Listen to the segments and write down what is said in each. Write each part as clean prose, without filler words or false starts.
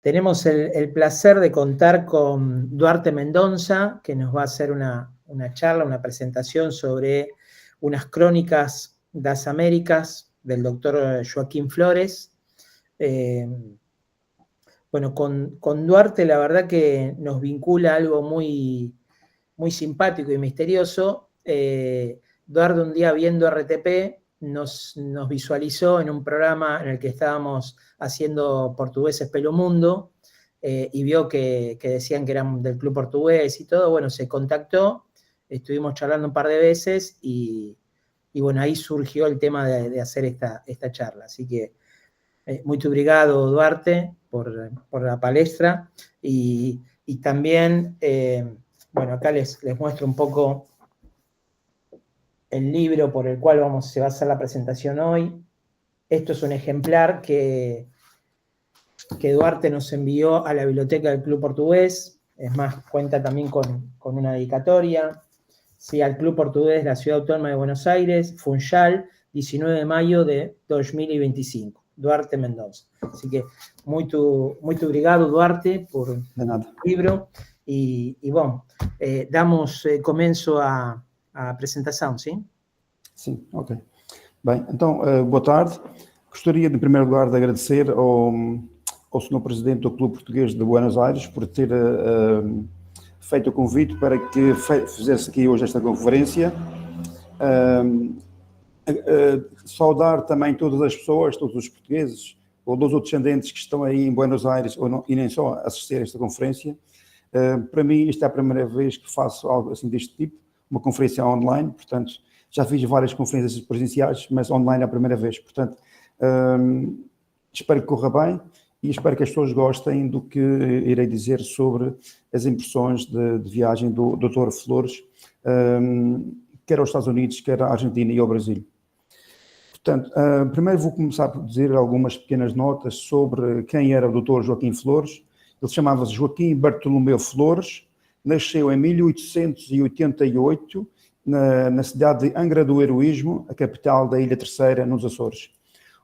Tenemos el placer de contar con Duarte Mendonça, que nos va a hacer una charla, una presentación sobre unas crónicas das Américas del doctor Joaquín Flores. Bueno, con Duarte la verdad que nos vincula algo muy, muy simpático y misterioso. Duarte un día viendo RTP nos visualizó en un programa en el que estábamos haciendo Portugueses Pelo Mundo, y vio que decían que eran del Club Portugués y todo. Bueno, se contactó, estuvimos charlando un par de veces y bueno, ahí surgió el tema de hacer esta charla. Así que muito obrigado, Duarte, por la palestra. Y también, bueno, acá les muestro un poco el libro por el cual se va a hacer la presentación hoy. Esto es un ejemplar que Duarte nos envió a la biblioteca del Club Portugués. Es más, cuenta también con una dedicatoria. Sí, al Club Portugués de la Ciudad Autónoma de Buenos Aires, Funchal, 19 de mayo de 2025. Duarte Mendonça. Así que muito obrigado, Duarte, por o livro. E bom, damos começo à apresentação, sim? Sim, ok. Bem, então, boa tarde. Gostaria, em primeiro lugar, de agradecer ao Sr. Presidente do Clube Português de Buenos Aires por ter feito o convite para que fizesse aqui hoje esta conferência. Saudar também todas as pessoas, todos os portugueses ou dos outros descendentes que estão aí em Buenos Aires e nem só assistir a esta conferência. Para mim, esta é a primeira vez que faço algo assim deste tipo, uma conferência online. Portanto, já fiz várias conferências presenciais, mas online é a primeira vez. Portanto, espero que corra bem e espero que as pessoas gostem do que irei dizer sobre as impressões de viagem do Dr. Flores, quer aos Estados Unidos, quer à Argentina e ao Brasil. Portanto, primeiro vou começar por dizer algumas pequenas notas sobre quem era o Dr. Joaquim Flores. Ele chamava-se Joaquim Bartolomeu Flores, nasceu em 1888 na cidade de Angra do Heroísmo, a capital da Ilha Terceira, nos Açores.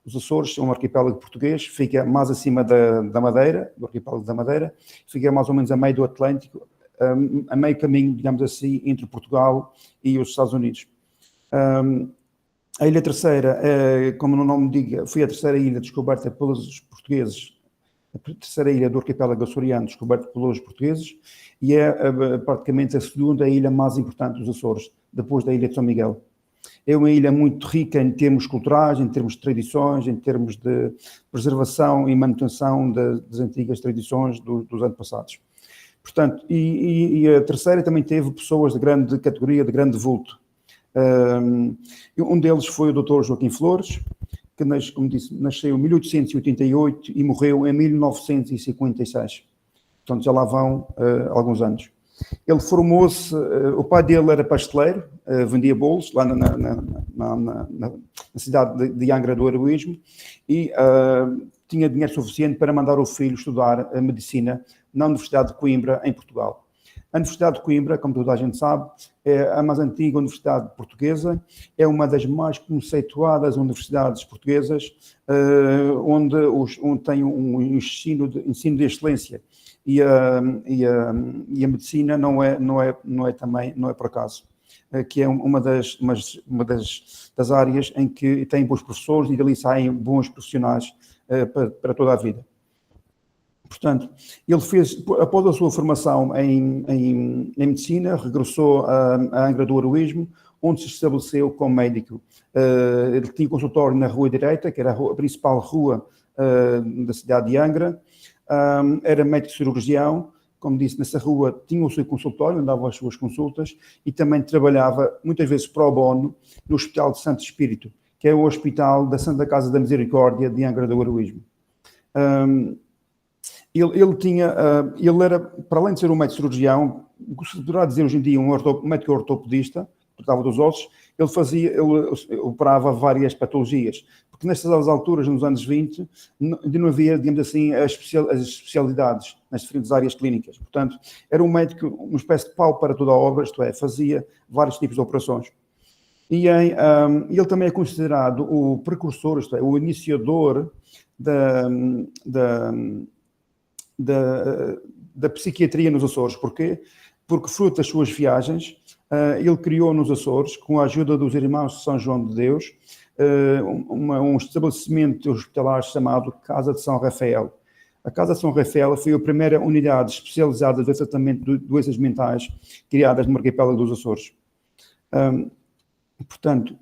Os Açores são um arquipélago português, fica mais acima da Madeira, do arquipélago da Madeira, fica mais ou menos a meio do Atlântico, a meio caminho, digamos assim, entre Portugal e os Estados Unidos. A Ilha Terceira, como o nome diga, foi a terceira ilha descoberta pelos portugueses, a terceira ilha do arquipélago açoriano descoberta pelos portugueses, e é praticamente a segunda ilha mais importante dos Açores, depois da ilha de São Miguel. É uma ilha muito rica em termos culturais, em termos de tradições, em termos de preservação e manutenção das antigas tradições dos antepassados. Portanto, e a terceira também teve pessoas de grande categoria, de grande vulto. Um deles foi o Dr. Joaquim Flores, que, como disse, nasceu em 1888 e morreu em 1956. Portanto, já lá vão alguns anos. Ele formou-se, o pai dele era pasteleiro, vendia bolos lá na cidade de Angra do Heroísmo e tinha dinheiro suficiente para mandar o filho estudar a medicina na Universidade de Coimbra, em Portugal. A Universidade de Coimbra, como toda a gente sabe, é a mais antiga universidade portuguesa, é uma das mais conceituadas universidades portuguesas, onde tem um ensino de excelência. E a medicina não é por acaso, que é uma das áreas em que tem bons professores e dali saem bons profissionais para toda a vida. Portanto, ele fez, após a sua formação em medicina, regressou a Angra do Heroísmo, onde se estabeleceu como médico. Ele tinha consultório na Rua Direita, que era a principal rua da cidade de Angra. Era médico cirurgião, como disse, nessa rua tinha o seu consultório, andava as suas consultas e também trabalhava muitas vezes pro bono no Hospital de Santo Espírito, que é o hospital da Santa Casa da Misericórdia de Angra do Heroísmo. Ele era, para além de ser um médico cirurgião, se poderá dizer hoje em dia um médico ortopedista, tratava dos ossos, ele operava várias patologias, porque nessas alturas, nos anos 20, ainda não havia, digamos assim, as especialidades nas diferentes áreas clínicas. Portanto, era um médico, uma espécie de pau para toda a obra, isto é, fazia vários tipos de operações. E ele também é considerado o precursor, isto é, o iniciador da psiquiatria nos Açores. Porquê? Porque, fruto das suas viagens, ele criou nos Açores, com a ajuda dos irmãos de São João de Deus, um estabelecimento hospitalar chamado Casa de São Rafael. A Casa de São Rafael foi a primeira unidade especializada de tratamento de doenças mentais criadas no arquipélago dos Açores. Portanto,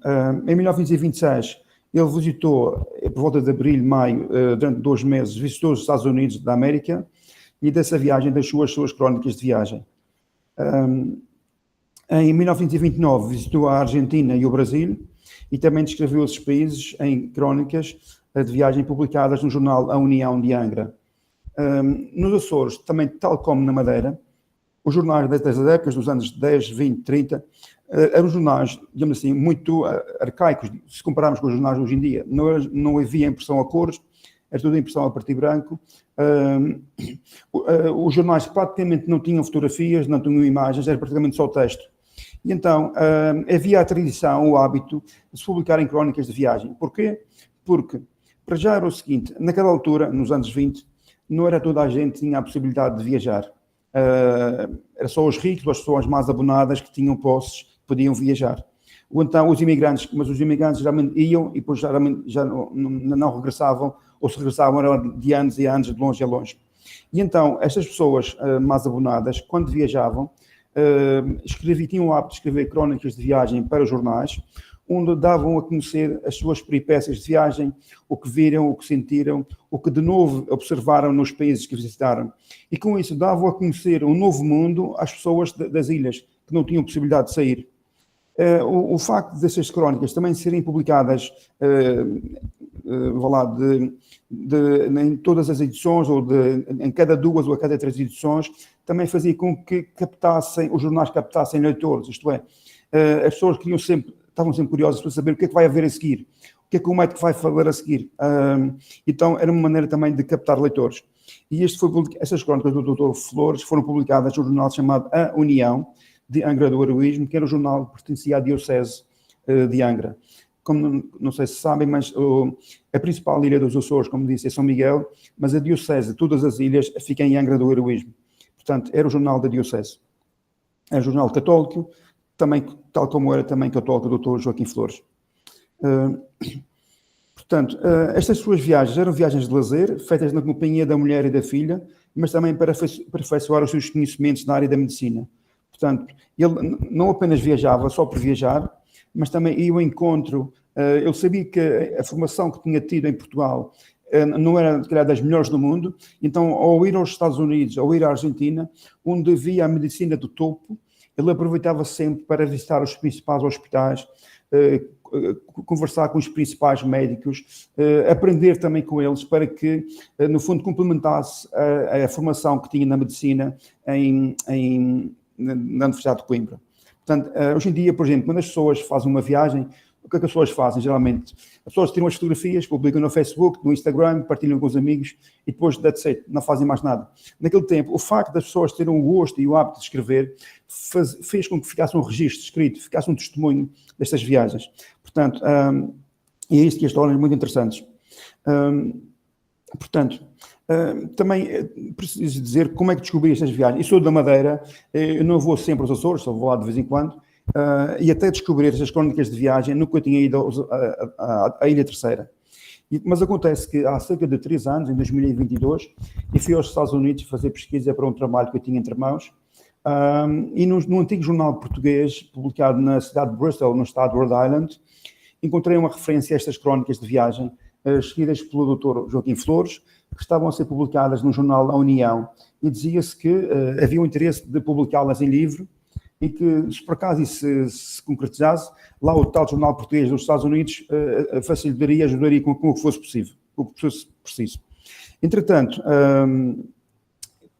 em 1926, ele visitou, por volta de abril, maio, durante 2 meses, visitou os Estados Unidos da América e dessa viagem deixou as suas crónicas de viagem. Em 1929, visitou a Argentina e o Brasil e também descreveu esses países em crónicas de viagem publicadas no jornal A União de Angra. Nos Açores, também tal como na Madeira, os jornais das épocas dos anos 10, 20, 30, eram jornais, digamos assim, muito arcaicos, se compararmos com os jornais de hoje em dia. Não havia impressão a cores, era tudo impressão a preto e branco. Os jornais praticamente não tinham fotografias, não tinham imagens, era praticamente só texto. E então havia a tradição, o hábito de se publicarem crónicas de viagem. Porquê? Porque, para já era o seguinte, naquela altura, nos anos 20, não era toda a gente que tinha a possibilidade de viajar. Era só os ricos, as pessoas mais abonadas que tinham posses, que podiam viajar. Ou então os imigrantes geralmente iam e depois geralmente já não regressavam, ou se regressavam eram de anos e anos, de longe a longe. E então, estas pessoas mais abonadas, quando viajavam, tinham o hábito de escrever crónicas de viagem para os jornais, onde davam a conhecer as suas peripécias de viagem, o que viram, o que sentiram, o que de novo observaram nos países que visitaram. E com isso davam a conhecer um novo mundo às pessoas das ilhas, que não tinham possibilidade de sair. O facto dessas crónicas também serem publicadas em todas as edições, ou em cada 2 ou a cada 3 edições, também fazia com que os jornais captassem leitores, isto é, as pessoas estavam sempre curiosas para saber o que é que vai haver a seguir, o que é que o médico vai falar a seguir. Então era uma maneira também de captar leitores. E essas crónicas do Dr. Flores foram publicadas no jornal chamado A União de Angra do Heroísmo, que era o jornal que pertencia à Diocese de Angra. Como não sei se sabem, mas a principal ilha dos Açores, como disse, é São Miguel, mas a Diocese de todas as ilhas fica em Angra do Heroísmo. Portanto, era o jornal da Diocese. Era um jornal católico, também, tal como era também católico o Dr. Joaquim Flores. Portanto, estas suas viagens eram viagens de lazer, feitas na companhia da mulher e da filha, mas também para aperfeiçoar os seus conhecimentos na área da medicina. Portanto, ele não apenas viajava só por viajar, mas também ia ao encontro. Ele sabia que a formação que tinha tido em Portugal não era, se calhar, das melhores do mundo, então, ao ir aos Estados Unidos, ao ir à Argentina, onde havia a medicina do topo, ele aproveitava sempre para visitar os principais hospitais, conversar com os principais médicos, aprender também com eles para que, no fundo, complementasse a formação que tinha na medicina na Universidade de Coimbra. Portanto, hoje em dia, por exemplo, quando as pessoas fazem uma viagem, o que é que as pessoas fazem, geralmente? As pessoas tiram as fotografias, publicam no Facebook, no Instagram, partilham com os amigos e depois, that's it, não fazem mais nada. Naquele tempo, o facto das pessoas terem o gosto e o hábito de escrever fez com que ficasse um registro escrito, ficasse um testemunho destas viagens. Portanto, é isto que as torna muito interessantes. Portanto, também preciso dizer como é que descobri estas viagens. Eu sou da Madeira, eu não vou sempre aos Açores, só vou lá de vez em quando, e até descobrir estas crónicas de viagem nunca tinha ido à Ilha Terceira. Mas acontece que há cerca de 3 anos, em 2022, eu fui aos Estados Unidos fazer pesquisa para um trabalho que eu tinha entre mãos, e no antigo jornal português, publicado na cidade de Bristol, no estado de Rhode Island, encontrei uma referência a estas crónicas de viagem, escritas pelo Dr. Joaquim Flores, que estavam a ser publicadas no jornal A União, e dizia-se que havia um interesse de publicá-las em livro, e que, se por acaso isso se concretizasse, lá o tal jornal português dos Estados Unidos facilitaria, ajudaria com o que fosse possível, com o que fosse preciso. Entretanto,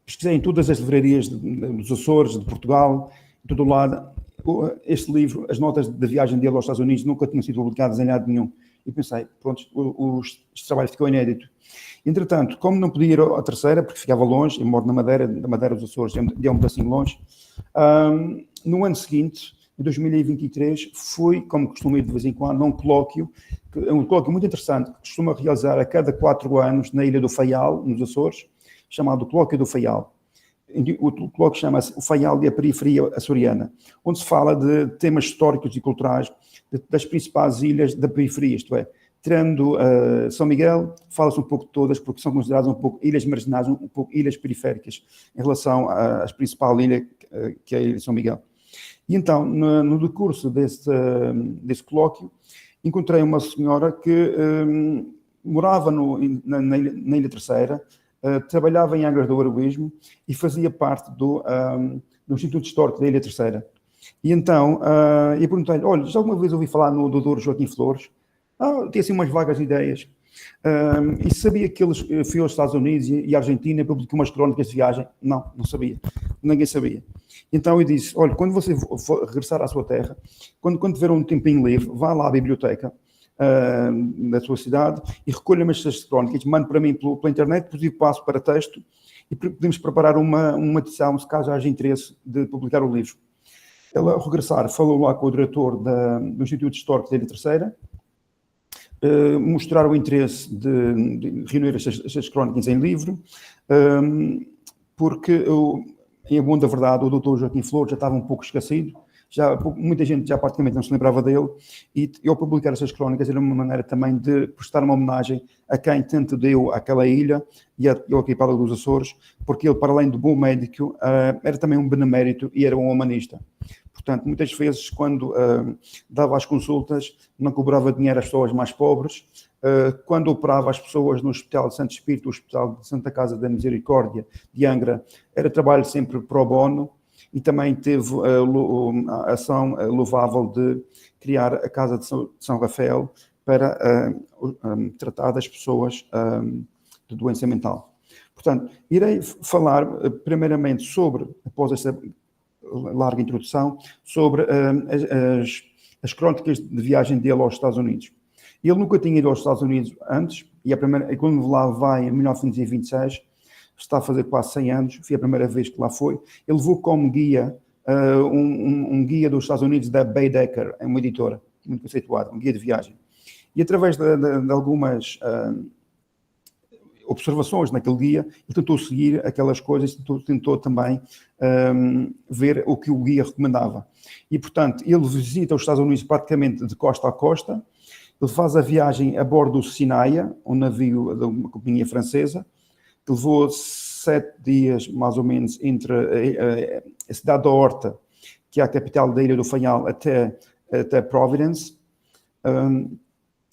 pesquisei em todas as livrarias dos Açores, de Portugal, de todo o lado. Este livro, as notas de viagem dele aos Estados Unidos, nunca tinham sido publicadas em lado nenhum. E pensei, pronto, este trabalho ficou inédito. Entretanto, como não podia ir à Terceira, porque ficava longe, eu moro na Madeira, da Madeira dos Açores, é um pedacinho longe, no ano seguinte, em 2023, fui, como costumo ir de vez em quando, a um colóquio muito interessante, que costuma realizar a cada 4 anos na Ilha do Faial, nos Açores, chamado Colóquio do Faial. O colóquio chama-se O Faial e a Periferia Açoriana, onde se fala de temas históricos e culturais das principais ilhas da periferia, isto é, tirando São Miguel, fala-se um pouco de todas, porque são consideradas um pouco ilhas marginais, um pouco ilhas periféricas, em relação à principal ilha, que é a Ilha de São Miguel. E então, no decurso desse colóquio, encontrei uma senhora que morava na Ilha Terceira, trabalhava em Angra do Heroísmo e fazia parte do Instituto Histórico da Ilha Terceira. E então, eu perguntei-lhe, olha, já alguma vez ouvi falar no Dr. Joaquim Flores? Tinha assim umas vagas ideias. E sabia que ele foi aos Estados Unidos e à Argentina e publicou umas crónicas de viagem? Não sabia. Ninguém sabia. Então eu disse, olha, quando você for regressar à sua terra, quando tiver um tempinho livre, vá lá à biblioteca da sua cidade e recolha-me estas crónicas, mande para mim pela internet, depois eu passo para texto e podemos preparar uma edição, se caso haja interesse de publicar o livro. Ela, ao regressar, falou lá com o diretor do Instituto Histórico da Ilha Terceira, mostrar o interesse de reunir estas crónicas em livro, porque, em bom da verdade, o Dr. Joaquim Flores já estava um pouco esquecido, muita gente já praticamente não se lembrava dele, e eu publicar essas crónicas era uma maneira também de prestar uma homenagem a quem tanto deu àquela ilha e ao arquipélago dos Açores, porque ele, para além de bom médico, era também um benemérito e era um humanista. Portanto, muitas vezes, quando dava as consultas, não cobrava dinheiro às pessoas mais pobres. Quando operava as pessoas no Hospital de Santo Espírito, o Hospital de Santa Casa da Misericórdia de Angra, era trabalho sempre pro bono, e também teve a ação louvável de criar a Casa de São Rafael para tratar das pessoas de doença mental. Portanto, irei falar primeiramente sobre, após esta larga introdução, sobre as crónicas de viagem dele aos Estados Unidos. Ele nunca tinha ido aos Estados Unidos antes, e quando lá vai em 1926, está a fazer quase 100 anos, foi a primeira vez que lá foi. Ele levou como guia um guia dos Estados Unidos da Baedeker, é uma editora muito conceituada, um guia de viagem. E através de algumas observações naquele guia, ele tentou seguir aquelas coisas, tentou também ver o que o guia recomendava. E, portanto, ele visita os Estados Unidos praticamente de costa a costa. Ele faz a viagem a bordo do Sinaia, um navio de uma companhia francesa, que levou 7 dias, mais ou menos, entre a cidade da Horta, que é a capital da Ilha do Faial, até Providence.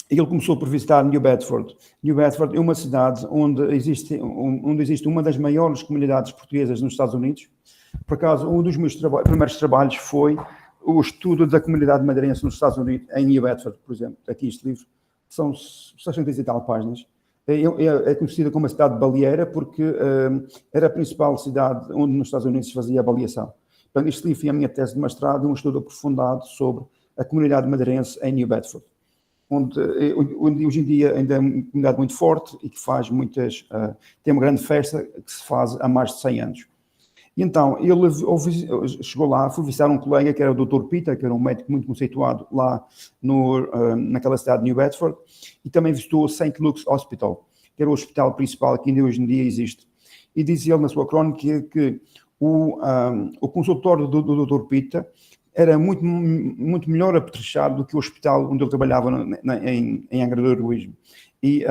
Ele começou por visitar New Bedford. New Bedford é uma cidade onde existe uma das maiores comunidades portuguesas nos Estados Unidos. Por acaso, um dos meus primeiros trabalhos foi o estudo da comunidade madeirense nos Estados Unidos, em New Bedford, por exemplo. Aqui este livro, são 60 e tal páginas. É conhecida como a cidade baleeira porque era a principal cidade onde nos Estados Unidos se fazia a baleação. Portanto, este livro foi a minha tese de mestrado, um estudo aprofundado sobre a comunidade madeirense em New Bedford, onde hoje em dia ainda é uma comunidade muito forte e que faz tem uma grande festa que se faz há mais de 100 anos. E então, ele chegou lá, foi visitar um colega que era o Dr. Peter, que era um médico muito conceituado lá naquela cidade de New Bedford, e também visitou o St. Luke's Hospital, que era o hospital principal que ainda hoje em dia existe. E diz ele na sua crónica que o consultório do Dr. Peter era muito, muito melhor apetrechado do que o hospital onde ele trabalhava em Angra do Heroísmo. E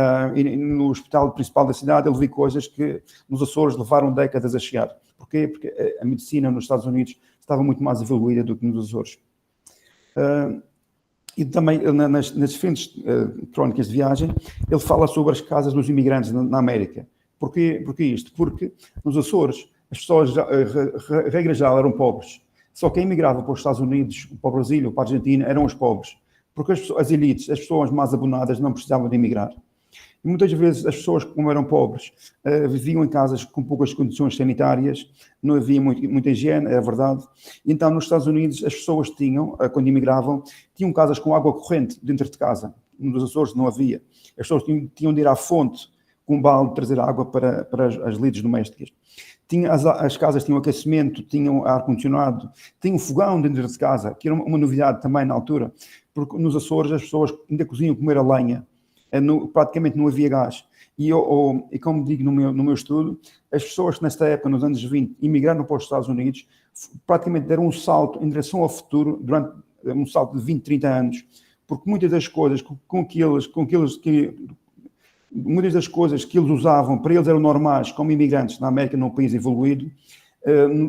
no hospital principal da cidade ele viu coisas que nos Açores levaram décadas a chegar. Porquê? Porque a medicina nos Estados Unidos estava muito mais evoluída do que nos Açores. E também nas diferentes crónicas de viagem ele fala sobre as casas dos imigrantes na América. Porquê isto? Porque nos Açores as pessoas, regra geral, eram pobres. Só quem emigrava para os Estados Unidos, para o Brasil ou para a Argentina eram os pobres. Porque as elites, as pessoas mais abonadas não precisavam de emigrar. E muitas vezes as pessoas, como eram pobres, viviam em casas com poucas condições sanitárias, não havia muita higiene, é verdade. E então nos Estados Unidos as pessoas tinham, quando imigravam, tinham casas com água corrente dentro de casa. Nos Açores não havia. As pessoas tinham de ir à fonte com um balde trazer água para as lides domésticas. As casas tinham aquecimento, tinham ar-condicionado, tinham fogão dentro de casa, que era uma novidade também na altura, porque nos Açores as pessoas ainda cozinham comer a lenha. praticamente não havia gás. E como digo no meu estudo, as pessoas que nesta época, nos anos 20, imigraram para os Estados Unidos, praticamente deram um salto em direção ao futuro, durante um salto de 20, 30 anos, porque muitas das coisas muitas das coisas que eles usavam, para eles eram normais, como imigrantes na América, num país evoluído,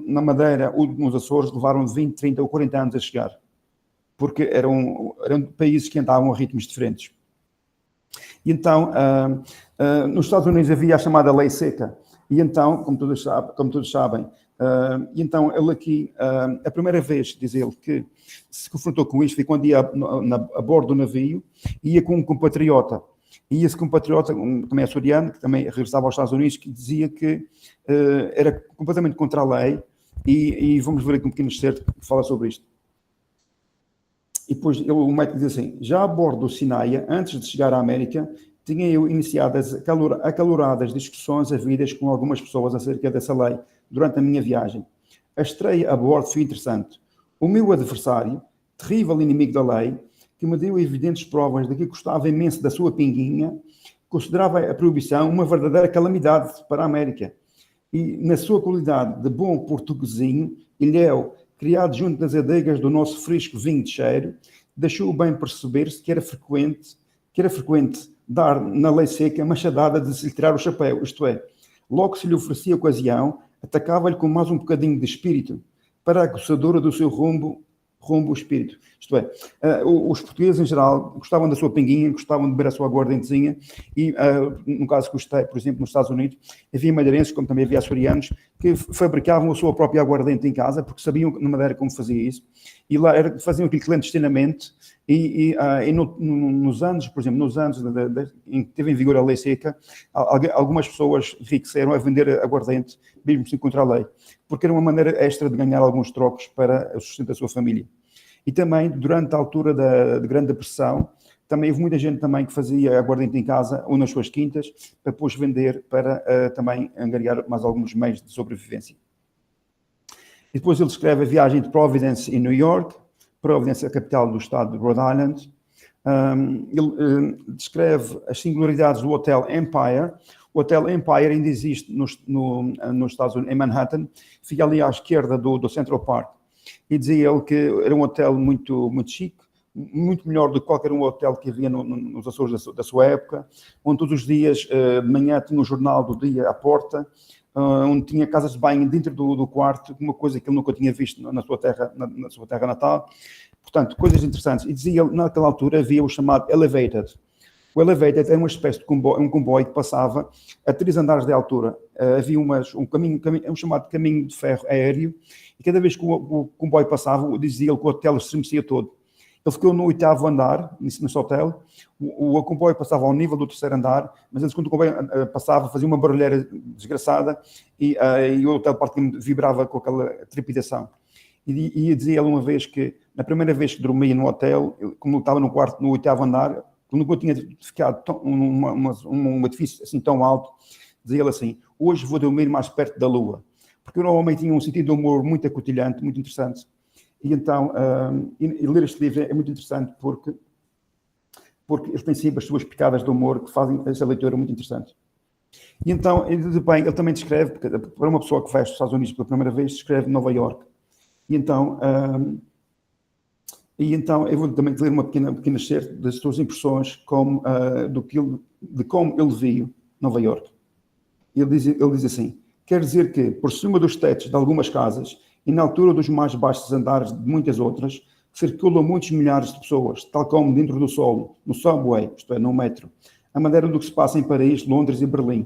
na Madeira ou nos Açores, levaram 20, 30 ou 40 anos a chegar, porque eram países que andavam a ritmos diferentes. E então, nos Estados Unidos havia a chamada Lei Seca, e então, como todos sabem, e então ele aqui, a primeira vez, diz ele, que se confrontou com isto foi quando ia a bordo do navio, ia com um compatriota. E esse compatriota, também açoriano, que também regressava aos Estados Unidos, que dizia que era completamente contra a lei, e vamos ver aqui um pequeno excerto que fala sobre isto. E depois o médico diz assim: já a bordo do Sinaia, antes de chegar à América, tinha eu iniciado acaloradas discussões havidas com algumas pessoas acerca dessa lei durante a minha viagem. A estreia a bordo foi interessante. O meu adversário, terrível inimigo da lei, que me deu evidentes provas de que gostava imenso da sua pinguinha, considerava a proibição uma verdadeira calamidade para a América. E, na sua qualidade de bom portuguesinho, ilhéu, criado junto das adegas do nosso fresco vinho de cheiro, deixou bem perceber-se que era frequente dar na lei seca machadada de se lhe tirar o chapéu, isto é, logo se lhe oferecia ocasião, atacava-lhe com mais um bocadinho de espírito, para a aguçadora do seu rumbo o espírito. Isto é, os portugueses em geral gostavam da sua pinguinha, gostavam de beber a sua aguardentezinha e, no caso que gostei, por exemplo, nos Estados Unidos, havia madeirenses, como também havia açorianos, que fabricavam a sua própria aguardente em casa, porque sabiam na Madeira como fazia isso, e lá faziam aquilo clandestinamente, nos anos, por exemplo, nos anos em que teve em vigor a lei seca, algumas pessoas enriqueceram a vender aguardente, mesmo sem contra a lei, porque era uma maneira extra de ganhar alguns trocos para o sustento da sua família. E também, durante a altura da Grande Depressão, também houve muita gente também que fazia aguardente em casa ou nas suas quintas, para depois vender, para também angariar mais alguns meios de sobrevivência. E depois ele descreve a viagem de Providence em New York. Providence é a capital do estado de Rhode Island. Ele descreve as singularidades do Hotel Empire. O Hotel Empire ainda existe nos Estados Unidos, em Manhattan, fica ali à esquerda do Central Park. E dizia ele que era um hotel muito, muito chique, muito melhor do que qualquer um hotel que havia nos Açores da sua época, onde todos os dias de manhã tinha o jornal do dia à porta, onde tinha casas de banho dentro do quarto, uma coisa que ele nunca tinha visto na sua terra natal. Portanto, coisas interessantes. E dizia ele, naquela altura havia o chamado Elevated. O Elevated era uma espécie de comboio que passava a 3 andares de altura. Havia um caminho, um chamado caminho de ferro aéreo, e cada vez que o comboio passava, dizia ele que o hotel estremecia todo. Ele ficou no 8º andar, nesse hotel, o comboio passava ao nível do 3º andar, mas antes, quando o comboio passava, fazia uma barulheira desgraçada, e o hotel praticamente vibrava com aquela trepidação. E dizia ele uma vez que, na primeira vez que dormia no hotel, como ele estava no 8º andar, nunca tinha ficado um edifício assim tão alto, dizia ele assim: hoje vou dormir mais perto da lua, porque o homem tinha um sentido de humor muito acutilhante, muito interessante. E então, ler este livro é muito interessante porque ele tem sempre as suas picadas de humor que fazem essa leitura muito interessante. E então, ele também descreve, para uma pessoa que vai aos Estados Unidos pela primeira vez, descreve Nova York. E então eu vou também ler uma pequena excerto das suas impressões de como ele viu Nova York. Ele diz assim: quer dizer que, por cima dos tetos de algumas casas e na altura dos mais baixos andares de muitas outras, circulam muitos milhares de pessoas, tal como dentro do solo, no subway, isto é, no metro, a maneira do que se passa em Paris, Londres e Berlim.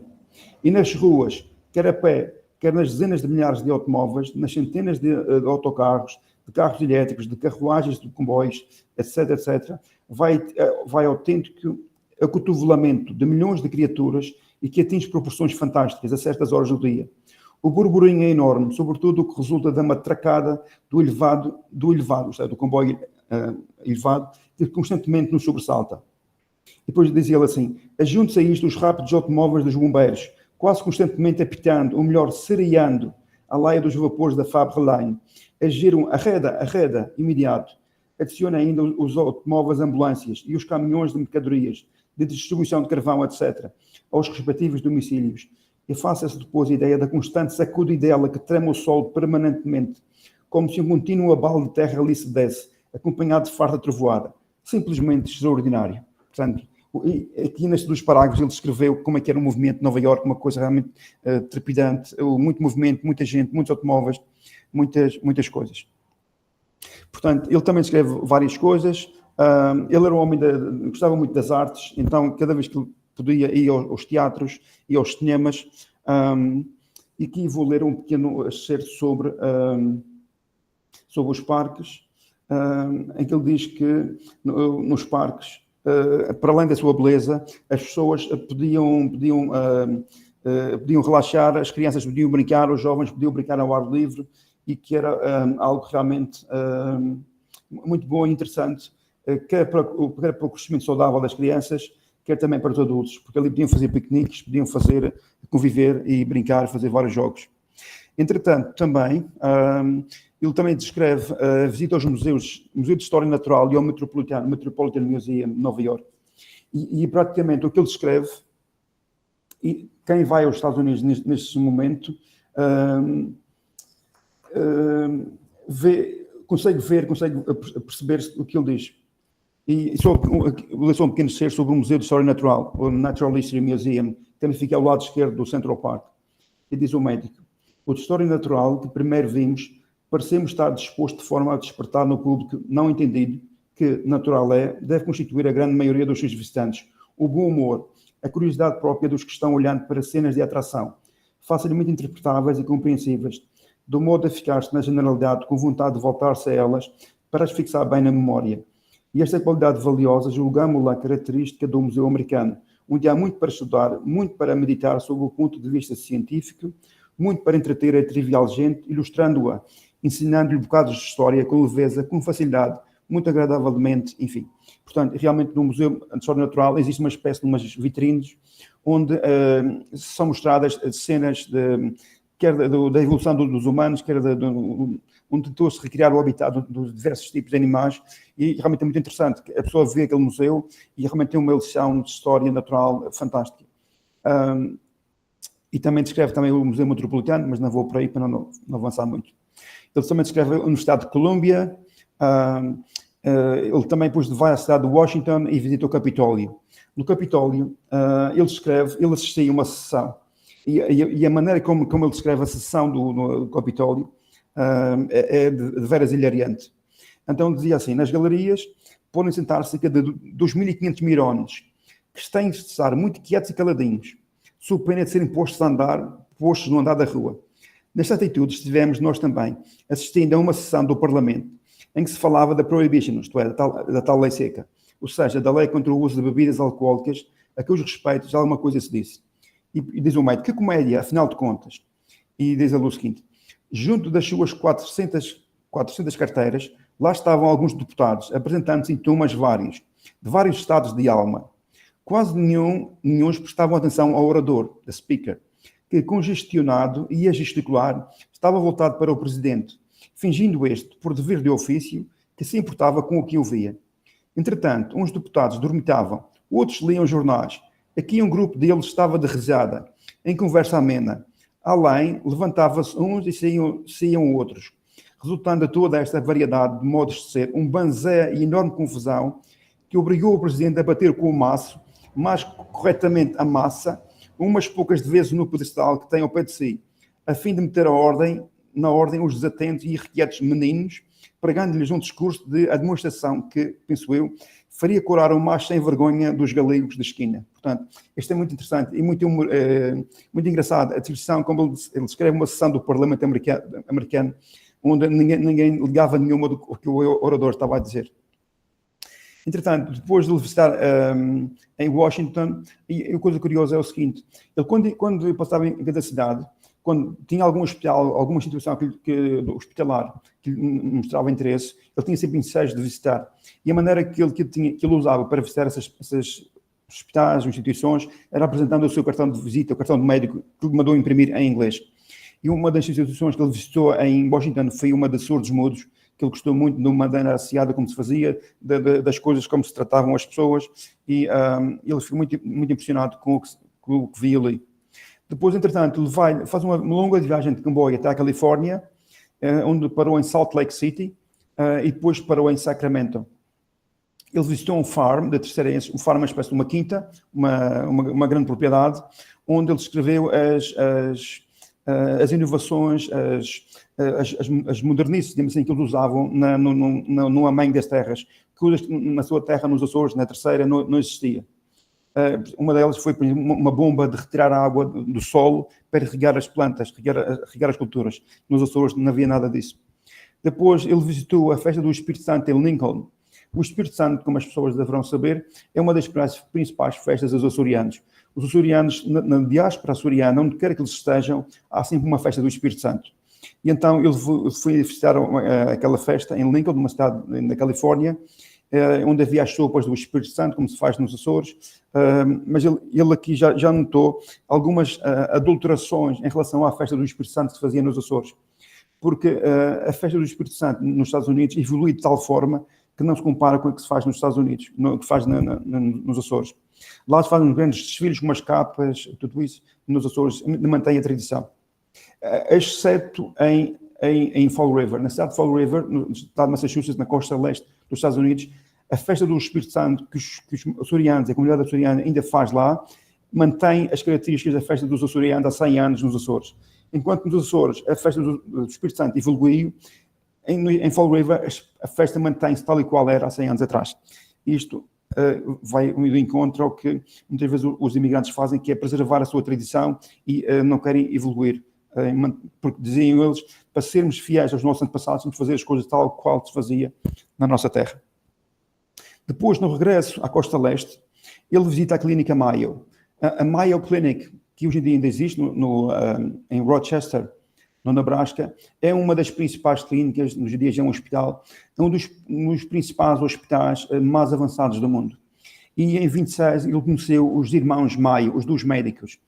E nas ruas, quer a pé, quer nas dezenas de milhares de automóveis, nas centenas de autocarros, de carros elétricos, de carruagens, de comboios, etc., vai autêntico acotovelamento de milhões de criaturas e que atinge proporções fantásticas a certas horas do dia. O burburinho é enorme, sobretudo o que resulta da matracada do elevado, isto é, do comboio elevado, que constantemente nos sobressalta. E depois dizia ele assim: ajunte-se a isto os rápidos automóveis dos bombeiros, quase constantemente apitando, ou melhor, sereando a laia dos vapores da Fabre-Line. Agiram arreda, imediato. Adiciona ainda os automóveis ambulâncias e os caminhões de mercadorias, de distribuição de carvão, etc., aos respectivos domicílios, e faça-se depois a ideia da constante sacudidela que trema o solo permanentemente, como se um contínuo abalo de terra ali se desse, acompanhado de farta trovoada. Simplesmente extraordinário. Portanto, aqui nestes 2 parágrafos ele descreveu como é que era o movimento de Nova Iorque, uma coisa realmente trepidante, muito movimento, muita gente, muitos automóveis, muitas coisas. Portanto, ele também escreve várias coisas. Ele era um homem gostava muito das artes, então cada vez que podia ir aos teatros e aos cinemas. E aqui vou ler um pequeno excerto sobre os parques, em que ele diz que nos parques, para além da sua beleza, as pessoas podiam relaxar, as crianças podiam brincar, os jovens podiam brincar ao ar livre, e que era algo realmente muito bom e interessante, quer para o crescimento saudável das crianças, quer também para os adultos, porque ali podiam fazer piqueniques, podiam conviver e brincar, fazer vários jogos. Entretanto, também, ele também descreve a visita aos museus, Museu de História Natural e ao Metropolitan Museum de Nova Iorque. E praticamente o que ele descreve, e quem vai aos Estados Unidos neste momento, consegue perceber o que ele diz. E vou ler só um pequeno excerto sobre o Museu de História Natural, o Natural History Museum, que também fica ao lado esquerdo do Central Park. E diz o médico: o de História Natural que primeiro vimos, parecemos estar disposto de forma a despertar no público não entendido que natural deve constituir a grande maioria dos seus visitantes, o bom humor, a curiosidade própria dos que estão olhando para cenas de atração, facilmente interpretáveis e compreensíveis, do modo a ficar-se na generalidade com vontade de voltar-se a elas para as fixar bem na memória. E esta qualidade valiosa julgamos-la característica do Museu Americano, onde há muito para estudar, muito para meditar sob o ponto de vista científico, muito para entreter a trivial gente, ilustrando-a, ensinando-lhe bocados de história com leveza, com facilidade, muito agradavelmente, enfim. Portanto, realmente no Museu de História Natural existe uma espécie de umas vitrines onde são mostradas cenas quer da evolução dos humanos, quer onde tentou-se recriar o habitat dos diversos tipos de animais, e realmente é muito interessante. A pessoa vê aquele museu e realmente tem uma lição de história natural fantástica. E também descreve também o Museu Metropolitano, mas não vou por aí para não avançar muito. Ele também descreve a Universidade de Colômbia, ele também depois vai à cidade de Washington e visita o Capitólio. No Capitólio, ele assistia a uma sessão, e a maneira como ele descreve a sessão do Capitólio é de veras hilariante. Então dizia assim: nas galerias podem sentar cerca de 2.500 mirones, que têm de estar muito quietos e caladinhos, sob pena de serem postos no andar da rua. Nesta atitude estivemos nós também, assistindo a uma sessão do Parlamento, em que se falava da prohibition, isto é, da tal lei seca, ou seja, da lei contra o uso de bebidas alcoólicas, a cujos respeitos já alguma coisa se disse. E diz o médico: que comédia, afinal de contas. E diz ele o seguinte: junto das suas 400 carteiras, lá estavam alguns deputados, apresentando sintomas vários, de vários estados de alma. Quase nenhum prestavam atenção ao orador, the speaker, que, congestionado e a gesticular, estava voltado para o presidente, fingindo este, por dever de ofício, que se importava com o que ouvia. Entretanto, uns deputados dormitavam, outros liam jornais. Aqui um grupo deles estava de risada, em conversa amena. Além, levantava-se uns e saíam outros, resultando de toda esta variedade de modos de ser um banzé e enorme confusão que obrigou o presidente a bater com o maço, mais corretamente a massa, umas poucas de vezes no pedestal que tem ao pé de si, a fim de meter na ordem os desatentos e irrequietos meninos, pregando-lhes um discurso de administração que, penso eu, faria corar o mais sem vergonha dos galegos da esquina. Portanto, isto é muito interessante e muito engraçado. A descrição, como ele escreve uma sessão do Parlamento americano onde ninguém ligava nenhuma do que o orador estava a dizer. Entretanto, depois de ele visitar em Washington, e a coisa curiosa é o seguinte: ele, quando passava em cada cidade, quando tinha algum hospital, alguma instituição hospitalar que lhe mostrava interesse, ele tinha sempre ensaios de visitar. E a maneira que ele usava para visitar essas hospitais, instituições, era apresentando o seu cartão de visita, o cartão de médico, que lhe mandou imprimir em inglês. E uma das instituições que ele visitou em Washington foi uma de surdos mudos, que ele gostou muito de uma maneira associada como se fazia, das coisas, como se tratavam as pessoas, e ele ficou muito, muito impressionado com o que via ali. Depois, entretanto, ele faz uma longa viagem de comboio até a Califórnia, onde parou em Salt Lake City, e depois parou em Sacramento. Ele visitou um farm da terceirense. O farm é uma espécie de uma quinta, uma grande propriedade, onde ele escreveu as inovações, as modernices, digamos assim, que eles usavam no amanho das terras, que na sua terra, nos Açores, na terceira, não existia. Uma delas foi uma bomba de retirar a água do solo para regar as plantas, regar as culturas. Nos Açores não havia nada disso. Depois ele visitou a festa do Espírito Santo em Lincoln. O Espírito Santo, como as pessoas deverão saber, é uma das principais festas dos açorianos. Os açorianos, na diáspora açoriana, onde quer que eles estejam, há sempre uma festa do Espírito Santo. E então ele foi visitar aquela festa em Lincoln, numa cidade na Califórnia, onde havia as sopas do Espírito Santo, como se faz nos Açores, mas ele aqui já notou algumas adulterações em relação à festa do Espírito Santo que se fazia nos Açores. Porque a festa do Espírito Santo nos Estados Unidos evolui de tal forma que não se compara com o que se faz nos Estados Unidos, o que se faz nos Açores. Lá se fazem grandes desfiles com umas capas, tudo isso, nos Açores mantém a tradição. Exceto em Fall River, na cidade de Fall River, no estado de Massachusetts, na costa leste dos Estados Unidos, a festa do Espírito Santo, que os açorianos, a comunidade açoriana ainda faz lá, mantém as características da festa dos açorianos há 100 anos nos Açores. Enquanto nos Açores a festa do Espírito Santo evoluiu, em Fall River a festa mantém-se tal e qual era há 100 anos atrás. Isto vai do encontro ao que muitas vezes os imigrantes fazem, que é preservar a sua tradição e não querem evoluir. Porque diziam eles, para sermos fiéis aos nossos antepassados, temos de fazer as coisas tal qual se fazia na nossa terra. Depois, no regresso à costa leste, ele visita a clínica Mayo. A Mayo Clinic, que hoje em dia ainda existe em Rochester, no Nebraska, é uma das principais clínicas, hoje em dia já é um hospital, é um dos principais hospitais mais avançados do mundo. E em 26 ele conheceu os irmãos Mayo, os dois médicos,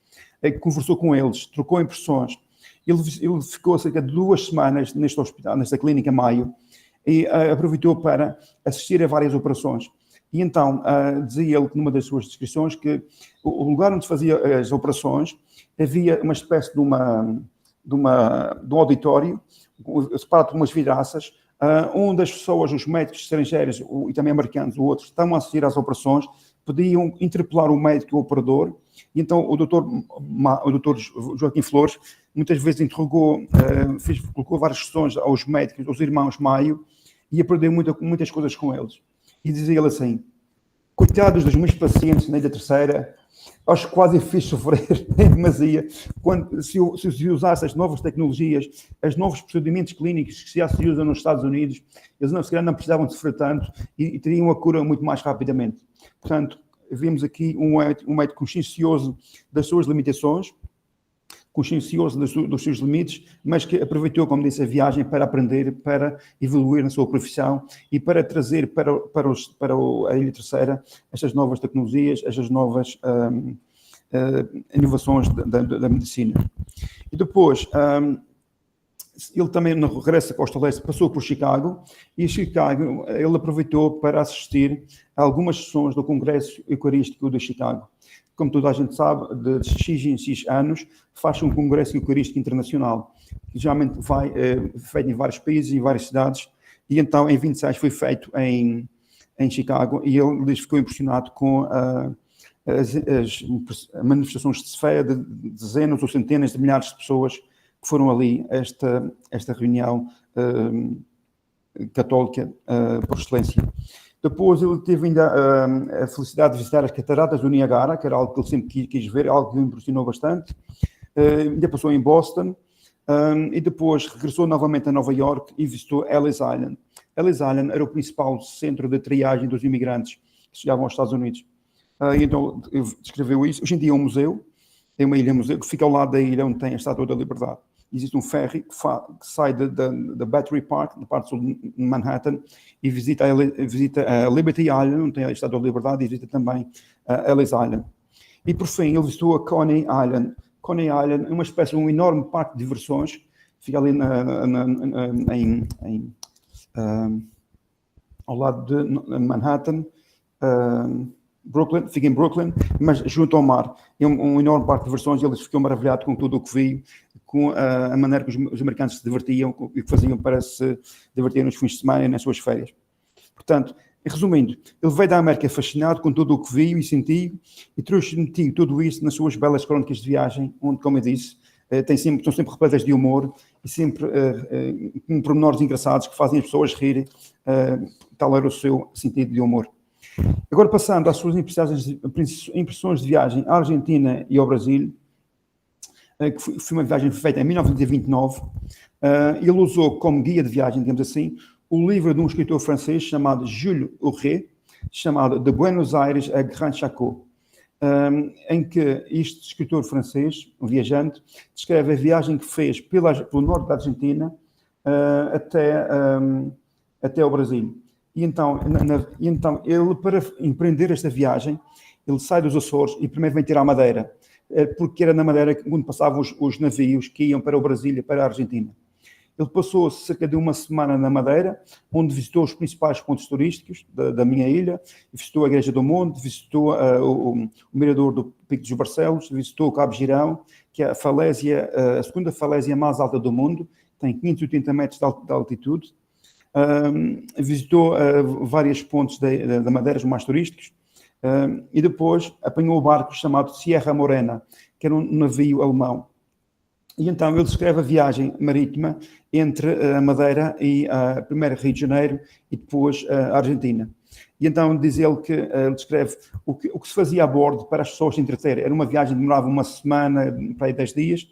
conversou com eles, trocou impressões. Ele ficou cerca de 2 semanas neste hospital, nesta clínica Mayo, e aproveitou para assistir a várias operações. E então, dizia ele numa das suas descrições que o lugar onde se fazia as operações havia uma espécie de um auditório, separado por umas vidraças, onde as pessoas, os médicos estrangeiros e também americanos, ou outros, estavam a assistir às operações, podiam interpelar o médico e o operador, e então o doutor Joaquim Flores muitas vezes colocou várias questões aos médicos, aos irmãos Mayo, e aprendeu muitas coisas com eles. E dizia ele assim: coitados dos meus pacientes na Ilha Terceira, aos que quase fiz sofrer em demasia, se usasse as novas tecnologias, os novos procedimentos clínicos que já se usam nos Estados Unidos, eles se calhar não precisavam de sofrer tanto e teriam a cura muito mais rapidamente. Portanto, vemos aqui um médico consciencioso das suas limitações, consciencioso dos seus limites, mas que aproveitou, como disse, a viagem para aprender, para evoluir na sua profissão e para trazer para a Ilha Terceira estas novas tecnologias, estas novas inovações da medicina. E depois, ele também, no regresso à Costa Leste, passou por Chicago, e em Chicago ele aproveitou para assistir a algumas sessões do Congresso Eucarístico de Chicago. Como toda a gente sabe, de X em X anos, faz um Congresso Eucarístico Internacional, que geralmente vai feito em vários países e várias cidades, e então em 26 foi feito em Chicago, e ele ficou impressionado com as manifestações de fé de dezenas ou centenas de milhares de pessoas que foram ali a esta reunião católica por excelência. Depois ele teve ainda a felicidade de visitar as cataratas do Niagara, que era algo que ele sempre quis ver, algo que o impressionou bastante. Ainda passou em Boston, e depois regressou novamente a Nova York e visitou Ellis Island. Ellis Island era o principal centro de triagem dos imigrantes que chegavam aos Estados Unidos. E então descreveu isso. Hoje em dia é um museu, é uma ilha-museu, que fica ao lado da ilha onde tem a Estátua da Liberdade. Existe um ferry que sai da Battery Park, da parte sul de Manhattan, e visita a Liberty Island, onde tem a Estátua da Liberdade, e visita também Ellis Island. E por fim, ele visitou a Coney Island. Coney Island é uma espécie de um enorme parque de diversões, fica ali ao lado de Manhattan, Brooklyn, fica em Brooklyn, mas junto ao mar. É um enorme parque de diversões. Eles ficam maravilhados com tudo o que viu, com a maneira que os americanos se divertiam e que faziam para se divertir nos fins de semana e nas suas férias. Portanto, resumindo, ele veio da América fascinado com tudo o que viu e sentiu e transmitiu tudo isso nas suas belas crônicas de viagem, onde, como eu disse, estão sempre repletas de humor e sempre com pormenores engraçados que fazem as pessoas rirem. Tal era o seu sentido de humor. Agora, passando às suas impressões de viagem à Argentina e ao Brasil, que foi uma viagem feita em 1929, ele usou como guia de viagem, digamos assim, o livro de um escritor francês chamado Jules Huret, chamado De Buenos Aires a Grand Chaco, em que este escritor francês, um viajante, descreve a viagem que fez pelo norte da Argentina até ao Brasil. E então, ele, para empreender esta viagem, ele sai dos Açores e primeiro vem tirar a Madeira, porque era na Madeira onde passavam os navios que iam para o Brasil e para a Argentina. Ele passou cerca de uma semana na Madeira, onde visitou os principais pontos turísticos da minha ilha, visitou a Igreja do Monte, visitou o mirador do Pico dos Barcelos, visitou o Cabo Girão, que é a segunda falésia mais alta do mundo, tem 580 metros de altitude. Visitou vários pontos da Madeira, os mais turísticos, e depois apanhou o barco chamado Sierra Morena, que era um navio alemão. E então ele descreve a viagem marítima entre a Madeira e primeiro Rio de Janeiro e depois a Argentina. E então diz ele que ele descreve o que se fazia a bordo para as pessoas se entreterem. Era uma viagem que demorava uma semana, para aí 10 dias.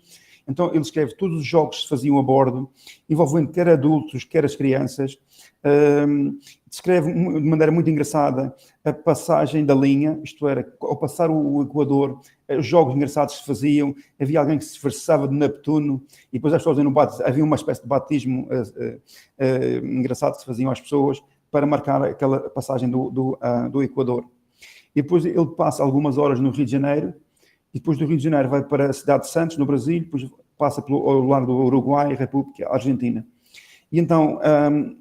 Então ele escreve todos os jogos que se faziam a bordo, envolvendo quer adultos, quer as crianças. Descreve de maneira muito engraçada a passagem da linha, isto era, ao passar o Equador, os jogos engraçados que se faziam, havia alguém que se disfarçava de Neptuno, e depois as pessoas havia uma espécie de batismo engraçado que se faziam às pessoas para marcar aquela passagem do Equador. E depois ele passa algumas horas no Rio de Janeiro, e depois do Rio de Janeiro vai para a cidade de Santos, no Brasil, depois passa ao largo do Uruguai, República Argentina. E então,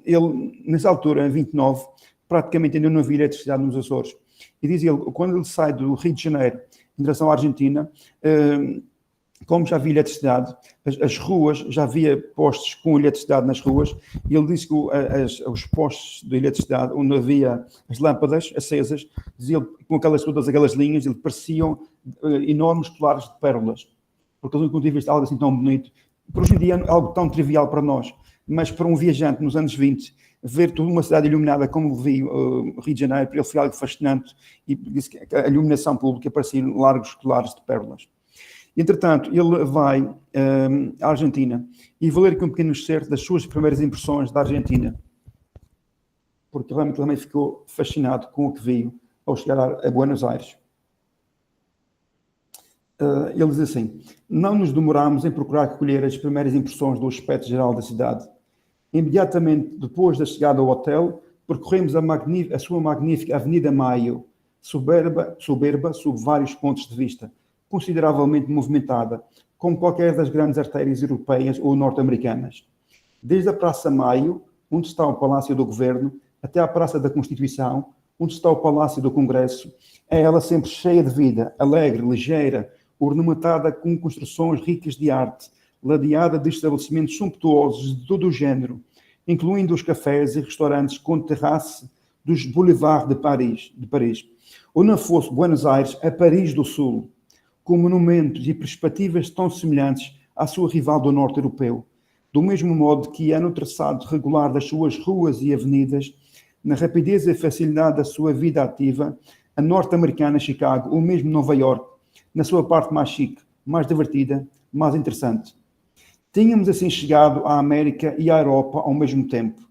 ele, nessa altura, em 29, praticamente ainda não havia eletricidade nos Açores. E diz ele, quando ele sai do Rio de Janeiro em direção à Argentina, como já havia eletricidade, as ruas, já havia postos com eletricidade nas ruas, e ele disse que os postos de eletricidade, onde havia as lâmpadas acesas, dizia ele, com todas aquelas linhas, ele pareciam enormes colares de pérolas, porque eles não tinham visto algo assim tão bonito. Por hoje em dia é algo tão trivial para nós, mas para um viajante nos anos 20, ver toda uma cidade iluminada como viu o Rio de Janeiro, para ele foi algo fascinante, e disse que a iluminação pública parecia largos colares de pérolas. Entretanto, ele vai à Argentina e vou ler aqui um pequeno excerto das suas primeiras impressões da Argentina, porque realmente também ficou fascinado com o que viu ao chegar a Buenos Aires. Ele diz assim: não nos demorámos em procurar recolher as primeiras impressões do aspecto geral da cidade. Imediatamente depois da chegada ao hotel, percorremos a sua magnífica Avenida Maio, soberba sob vários pontos de vista, consideravelmente movimentada, como qualquer das grandes artérias europeias ou norte-americanas. Desde a Praça Maio, onde está o Palácio do Governo, até à Praça da Constituição, onde está o Palácio do Congresso, é ela sempre cheia de vida, alegre, ligeira, ornamentada com construções ricas de arte, ladeada de estabelecimentos sumptuosos de todo o género, incluindo os cafés e restaurantes com terrace dos Boulevards de Paris. Ou não fosse Buenos Aires, a Paris do Sul, com monumentos e perspectivas tão semelhantes à sua rival do norte europeu, do mesmo modo que é no traçado regular das suas ruas e avenidas, na rapidez e facilidade da sua vida ativa, a norte-americana Chicago, ou mesmo Nova York, na sua parte mais chique, mais divertida, mais interessante. Tínhamos assim chegado à América e à Europa ao mesmo tempo,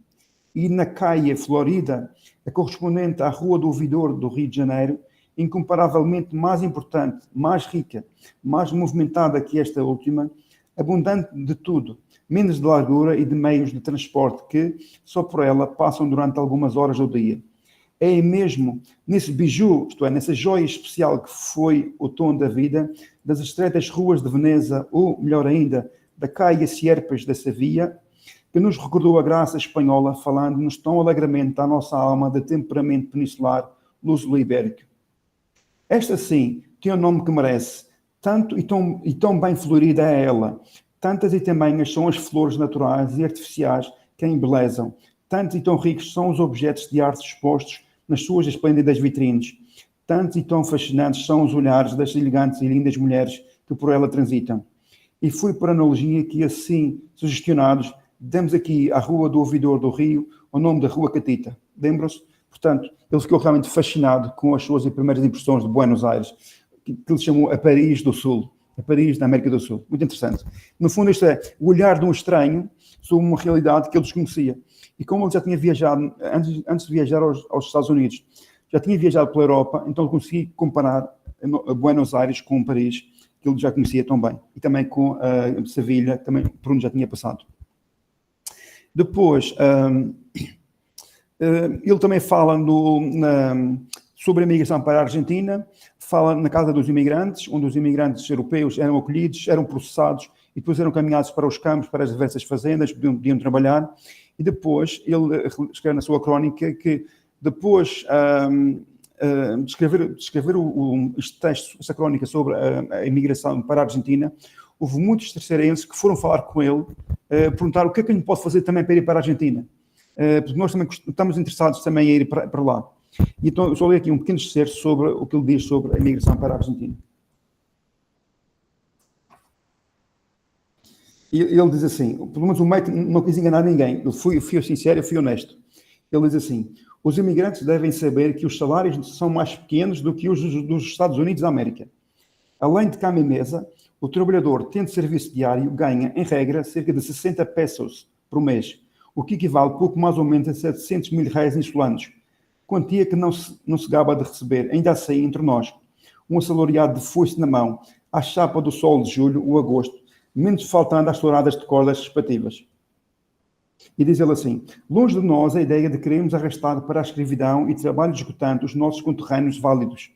e na Caia, Florida, a correspondente à Rua do Ouvidor do Rio de Janeiro, incomparavelmente mais importante, mais rica, mais movimentada que esta última, abundante de tudo, menos de largura e de meios de transporte que, só por ela, passam durante algumas horas ao dia. É mesmo nesse biju, isto é, nessa joia especial que foi o tom da vida, das estreitas ruas de Veneza, ou, melhor ainda, da Caia Sierpes da Sevilla, que nos recordou a graça espanhola, falando-nos tão alegremente à nossa alma de temperamento peninsular luso-ibérico. Esta, sim, tem o nome que merece, tanto e tão bem florida é ela. Tantas e tamanhas são as flores naturais e artificiais que a embelezam. Tantos e tão ricos são os objetos de arte expostos nas suas esplêndidas vitrines. Tantos e tão fascinantes são os olhares das elegantes e lindas mulheres que por ela transitam. E foi por analogia que, assim, sugestionados, demos aqui à Rua do Ouvidor do Rio o nome da Rua Catita. Lembram-se? Portanto, ele ficou realmente fascinado com as suas primeiras impressões de Buenos Aires, que ele chamou a Paris do Sul, a Paris da América do Sul. Muito interessante. No fundo, isto é o olhar de um estranho sobre uma realidade que ele desconhecia. E como ele já tinha viajado, antes de viajar aos Estados Unidos, já tinha viajado pela Europa, então ele conseguia comparar Buenos Aires com Paris, que ele já conhecia tão bem, e também com Sevilha, também por onde já tinha passado. Depois, ele também fala sobre a migração para a Argentina, fala na Casa dos Imigrantes, onde os imigrantes europeus eram acolhidos, eram processados e depois eram caminhados para os campos, para as diversas fazendas, podiam trabalhar. E depois ele escreve na sua crónica que depois de escrever este texto, essa crónica sobre a imigração para a Argentina, houve muitos terceirenses que foram falar com ele, perguntar o que é que ele pode fazer também para ir para a Argentina. Porque nós também estamos interessados também em ir para lá. E então eu só li aqui um pequeno excerto sobre o que ele diz sobre a imigração para a Argentina. E ele diz assim, pelo menos o meio não quis enganar ninguém, eu fui sincero, eu fui honesto. Ele diz assim, os imigrantes devem saber que os salários são mais pequenos do que os dos Estados Unidos da América. Além de cama e mesa, o trabalhador, tendo serviço diário, ganha, em regra, cerca de 60 pesos por mês, o que equivale pouco mais ou menos a 700 mil reais insulanos, quantia que não se gaba de receber, ainda assim, entre nós, um assalariado de foice na mão, à chapa do sol de julho ou agosto, menos faltando às touradas de cordas respectivas. E diz ele assim, longe de nós a ideia de querermos arrastar para a escravidão e trabalho esgotante os nossos conterrâneos válidos.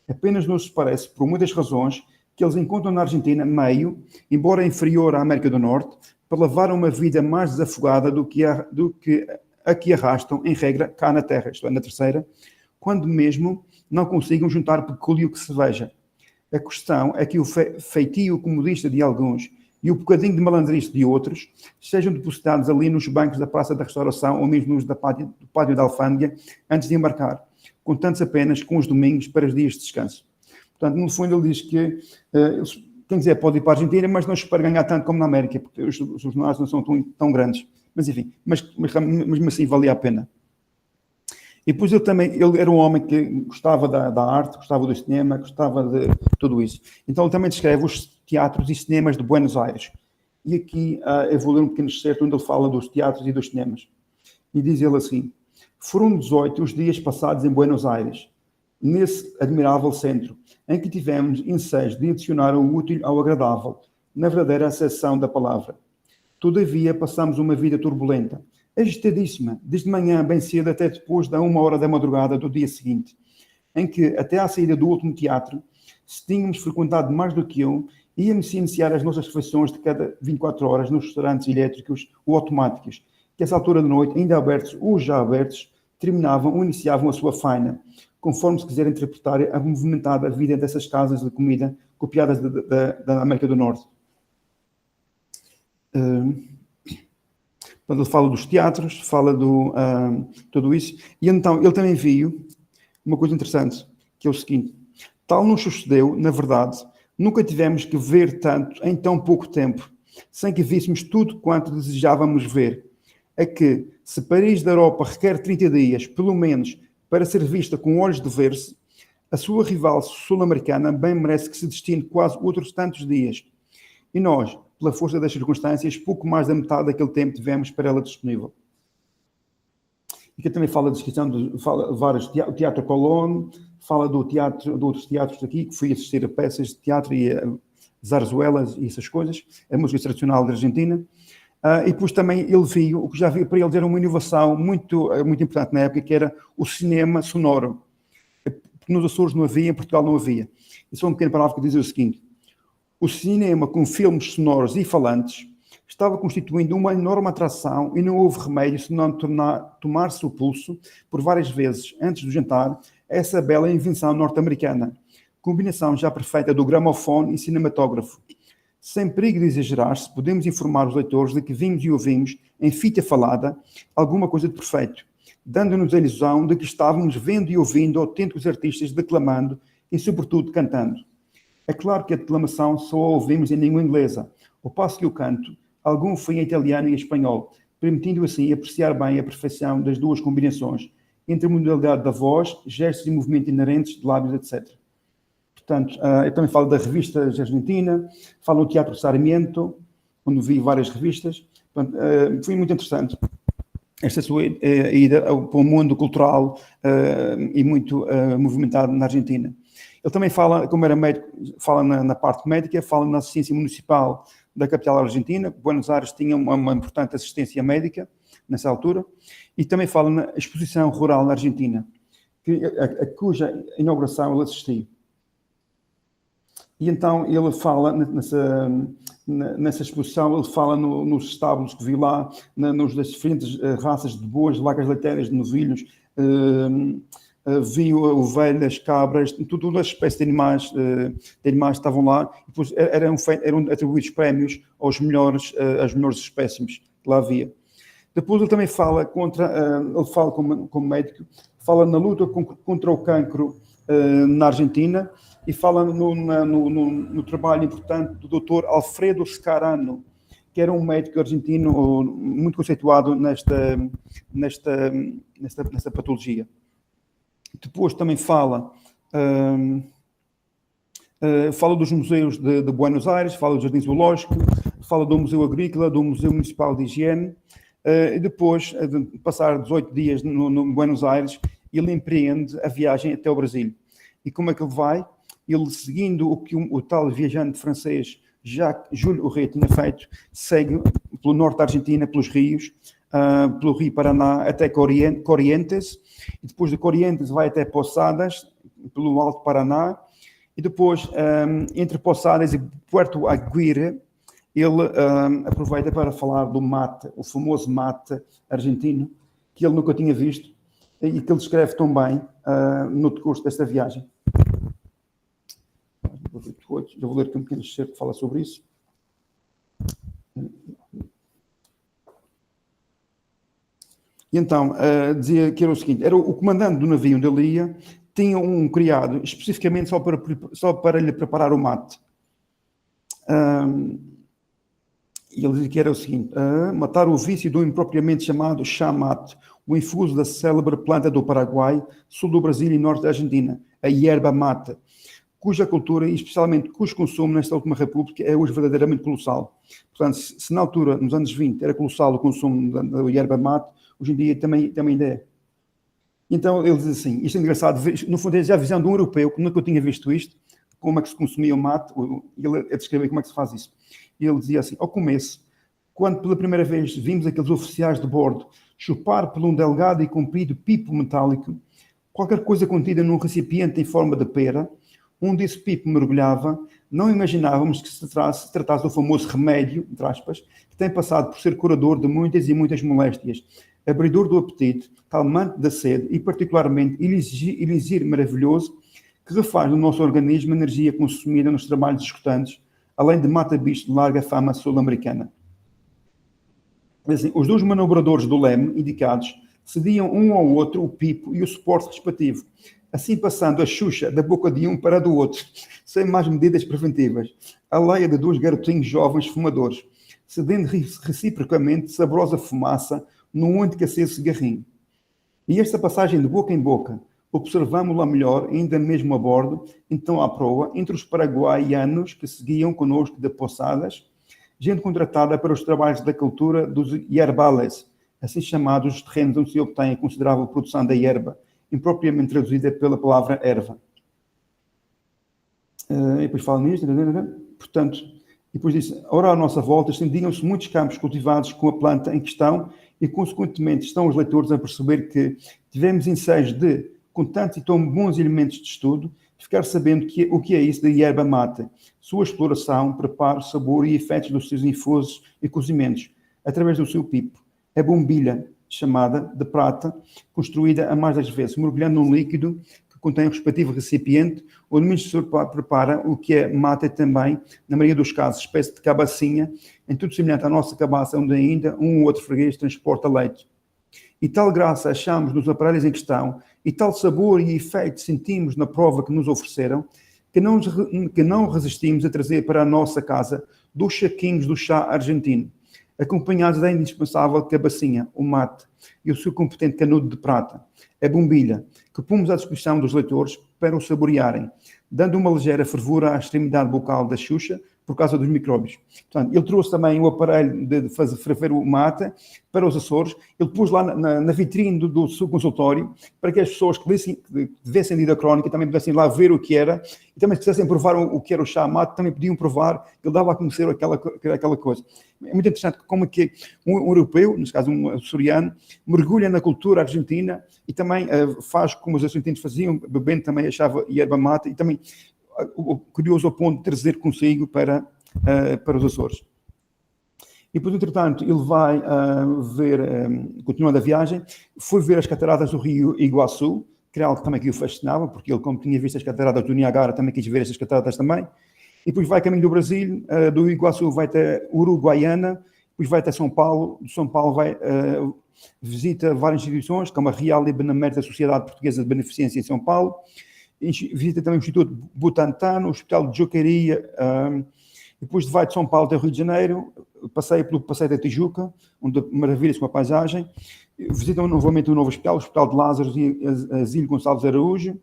Apenas nos parece, por muitas razões, que eles encontram na Argentina meio, embora inferior à América do Norte, para levar uma vida mais desafogada do que a que arrastam, em regra, cá na terra, isto é, na terceira, quando mesmo não consigam juntar pecúlio que se veja. A questão é que o feitio comodista de alguns e o bocadinho de malandrice de outros sejam depositados ali nos bancos da Praça da Restauração ou mesmo nos do Pátio da Alfândega antes de embarcar, contando-se apenas com os domingos para os dias de descanso. Portanto, no fundo, ele diz que quem quiser pode ir para a Argentina, mas não espera ganhar tanto como na América, porque os jornais não são tão grandes. Mas enfim, mas mesmo assim valia a pena. E depois ele era um homem que gostava da arte, gostava do cinema, gostava de tudo isso. Então ele também descreve os teatros e cinemas de Buenos Aires. E aqui eu vou ler um pequeno excerto onde ele fala dos teatros e dos cinemas. E diz ele assim, foram 18 os dias passados em Buenos Aires, nesse admirável centro, em que tivemos ensejo de adicionar o útil ao agradável, na verdadeira acessão da palavra. Todavia, passamos uma vida turbulenta, agitadíssima, desde manhã bem cedo até depois da 1h da madrugada do dia seguinte, em que, até à saída do último teatro, se tínhamos frequentado mais do que um, íamos iniciar as nossas refeições de cada 24 horas nos restaurantes elétricos ou automáticos, que a essa altura da noite, ainda abertos ou já abertos, terminavam ou iniciavam a sua faina, conforme se quiser interpretar a movimentada vida dessas casas de comida copiadas da América do Norte. Ele fala dos teatros, fala tudo isso, e então ele também viu uma coisa interessante, que é o seguinte, tal nos sucedeu, na verdade, nunca tivemos que ver tanto em tão pouco tempo, sem que víssemos tudo quanto desejávamos ver. É que, se Paris da Europa requer 30 dias, pelo menos, para ser vista com olhos de ver-se, a sua rival sul-americana bem merece que se destine quase outros tantos dias. E nós, pela força das circunstâncias, pouco mais da metade daquele tempo tivemos para ela disponível. E que também fala da descrição fala vários o Teatro Colón, fala de outros teatros aqui, que fui assistir a peças de teatro e a zarzuelas e essas coisas, a música tradicional da Argentina. E depois também ele viu, o que já viu para ele era uma inovação muito importante na época, que era o cinema sonoro. Porque nos Açores não havia, em Portugal não havia. E só uma pequena palavra que diz o seguinte, o cinema com filmes sonoros e falantes estava constituindo uma enorme atração e não houve remédio senão tomar-se o pulso por várias vezes antes do jantar essa bela invenção norte-americana, combinação já perfeita do gramofone e cinematógrafo. Sem perigo de exagerar-se, podemos informar os leitores de que vimos e ouvimos, em fita falada, alguma coisa de perfeito, dando-nos a ilusão de que estávamos vendo e ouvindo autênticos artistas declamando e, sobretudo, cantando. É claro que a declamação só a ouvimos em língua inglesa, ao passo que o canto, algum foi em italiano e espanhol, permitindo assim apreciar bem a perfeição das duas combinações, entre a modalidade da voz, gestos e movimento inerentes de lábios, etc. Portanto, eu também falo da revista argentina, falo do Teatro Sarmiento, onde vi várias revistas. Portanto, foi muito interessante esta sua ida para o mundo cultural e muito movimentado na Argentina. Ele também fala, como era médico, fala na parte médica, fala na assistência municipal da capital argentina. Buenos Aires tinha uma importante assistência médica nessa altura, e também fala na exposição rural na Argentina, cuja inauguração ele assistiu. E então ele fala nessa exposição, ele fala nos estábulos que vi lá, das diferentes raças de bois, de vacas leiteiras, de novilhos, vi ovelhas, cabras, toda a espécie de animais estavam lá, e depois eram atribuídos prémios às melhores espécimes que lá havia. Depois ele também fala ele fala como médico, fala na luta contra o cancro na Argentina, e fala no trabalho importante do Dr. Alfredo Scarano, que era um médico argentino muito conceituado nesta patologia. Depois também fala dos museus de Buenos Aires, fala do Jardim Zoológico, fala do Museu Agrícola, do Museu Municipal de Higiene, e depois de passar 18 dias no Buenos Aires, ele empreende a viagem até o Brasil. E como é que ele vai? Ele, seguindo o que o tal viajante francês Jacques-Jules Huret tinha feito, segue pelo norte da Argentina, pelos rios, pelo Rio Paraná até Corrientes, e depois de Corrientes vai até Posadas, pelo Alto Paraná, e depois, entre Posadas e Puerto Aguirre, ele aproveita para falar do mate, o famoso mate argentino, que ele nunca tinha visto, e que ele descreve tão bem no decurso desta viagem. Já vou ler aqui um pequeno excerto que fala sobre isso. E então, dizia que era o seguinte, era o comandante do navio onde ele ia, tinha um criado especificamente só para lhe preparar o mate. E ele dizia que era o seguinte, matar o vício do impropriamente chamado chá mate, o infuso da célebre planta do Paraguai, sul do Brasil e norte da Argentina, a yerba mate, cuja cultura e especialmente cujo consumo nesta última república é hoje verdadeiramente colossal. Portanto, se na altura, nos anos 20, era colossal o consumo da yerba mate, hoje em dia também ainda é. Então ele diz assim, isto é engraçado, no fundo é já a visão de um europeu, que nunca eu tinha visto isto, como é que se consumia o mate, ele a descrever como é que se faz isso. E ele dizia assim, ao começo, quando pela primeira vez vimos aqueles oficiais de bordo chupar por um delgado e comprido pipo metálico, qualquer coisa contida num recipiente em forma de pera, onde esse pipo mergulhava, não imaginávamos que se tratasse do famoso remédio, entre aspas, que tem passado por ser curador de muitas e muitas moléstias, abridor do apetite, calmante da sede e particularmente elixir maravilhoso que refaz no nosso organismo a energia consumida nos trabalhos esgotantes, além de mata-bicho de larga fama sul-americana. Assim, os dois manobradores do leme indicados cediam um ao outro o pipo e o suporte respectivo, assim passando a xuxa da boca de um para a do outro, sem mais medidas preventivas, a leia de dois garotinhos jovens fumadores, cedendo reciprocamente saborosa fumaça num único aceso cigarrinho. E esta passagem de boca em boca, observamos-la melhor, ainda mesmo a bordo, então à proa, entre os paraguaianos que seguiam conosco de Posadas, gente contratada para os trabalhos da cultura dos yerbales, assim chamados os terrenos onde se obtém a considerável produção da yerba, impropriamente traduzida pela palavra erva. E depois fala nisto, portanto, depois diz, ora à nossa volta estendiam-se muitos campos cultivados com a planta em questão e, consequentemente, estão os leitores a perceber que tivemos ensaios de, com tantos e tão bons elementos de estudo, ficar sabendo o que é isso da yerba mate, sua exploração, preparo, sabor e efeitos dos seus infusos e cozimentos, através do seu pipo. A bombilha, chamada de prata, construída a mais das vezes, mergulhando num líquido que contém o respectivo recipiente, onde o ministro prepara o que é mate também, na maioria dos casos, espécie de cabacinha, em tudo semelhante à nossa cabaça, onde ainda um ou outro freguês transporta leite. E tal graça achamos nos aparelhos em questão, e tal sabor e efeito sentimos na prova que nos ofereceram, que não resistimos a trazer para a nossa casa 2 saquinhos do chá argentino, acompanhados da indispensável cabacinha, o mate, e o seu competente canudo de prata, a bombilha, que pomos à disposição dos leitores para o saborearem, dando uma ligeira fervura à extremidade bucal da Xuxa, por causa dos micróbios. Portanto, ele trouxe também o aparelho de ferver o mate para os Açores, ele pôs lá na vitrine do seu consultório, para que as pessoas que tivessem lido a crónica também pudessem lá ver o que era, e também se quisessem provar o que era o chá mate, também podiam provar, ele dava a conhecer aquela coisa. É muito interessante como é que um europeu, neste caso um açoriano, mergulha na cultura argentina e também faz como os argentinos faziam, bebendo também achava yerba mate, e também curioso ao ponto de trazer consigo para os Açores. E depois, entretanto, ele vai continuando a viagem, foi ver as cataratas do Rio Iguaçu, que era algo também que o fascinava, porque ele, como tinha visto as cataratas do Niagara, também quis ver essas cataratas também. E depois vai caminho do Brasil, do Iguaçu vai até Uruguaiana, depois vai até São Paulo, de São Paulo vai visita várias instituições, como a Real e Benemérita Sociedade Portuguesa de Beneficência em São Paulo, visita também o Instituto Butantan, o Hospital de Joqueria, depois vai de São Paulo até o Rio de Janeiro, passeia pelo Passeio da Tijuca, onde maravilha-se com a paisagem, visita novamente o novo hospital, o Hospital de Lázaro e Asílio Gonçalves Araújo,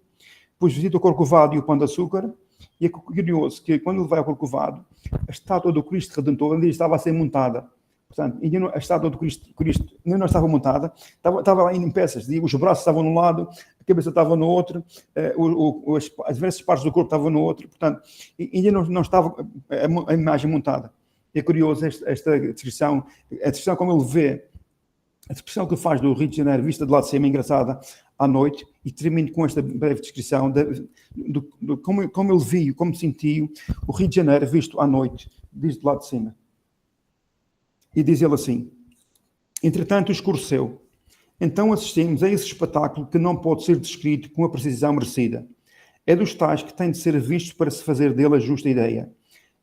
depois visita o Corcovado e o Pão de Açúcar, e é curioso que quando ele vai ao Corcovado, a estátua do Cristo Redentor ainda estava a ser montada. Portanto, a estátua do Cristo ainda não estava montada, estava lá em peças, os braços estavam num lado, a cabeça estava no outro, as diversas partes do corpo estavam no outro, portanto, ainda não estava a imagem montada. É curioso esta descrição, a descrição como ele vê, a descrição que ele faz do Rio de Janeiro, vista de lá de cima, engraçada, à noite, e termino com esta breve descrição de como ele viu, como sentiu o Rio de Janeiro visto à noite, desde lá de cima. E diz ele assim: entretanto escureceu. Então assistimos a esse espetáculo que não pode ser descrito com a precisão merecida. É dos tais que têm de ser vistos para se fazer dele a justa ideia.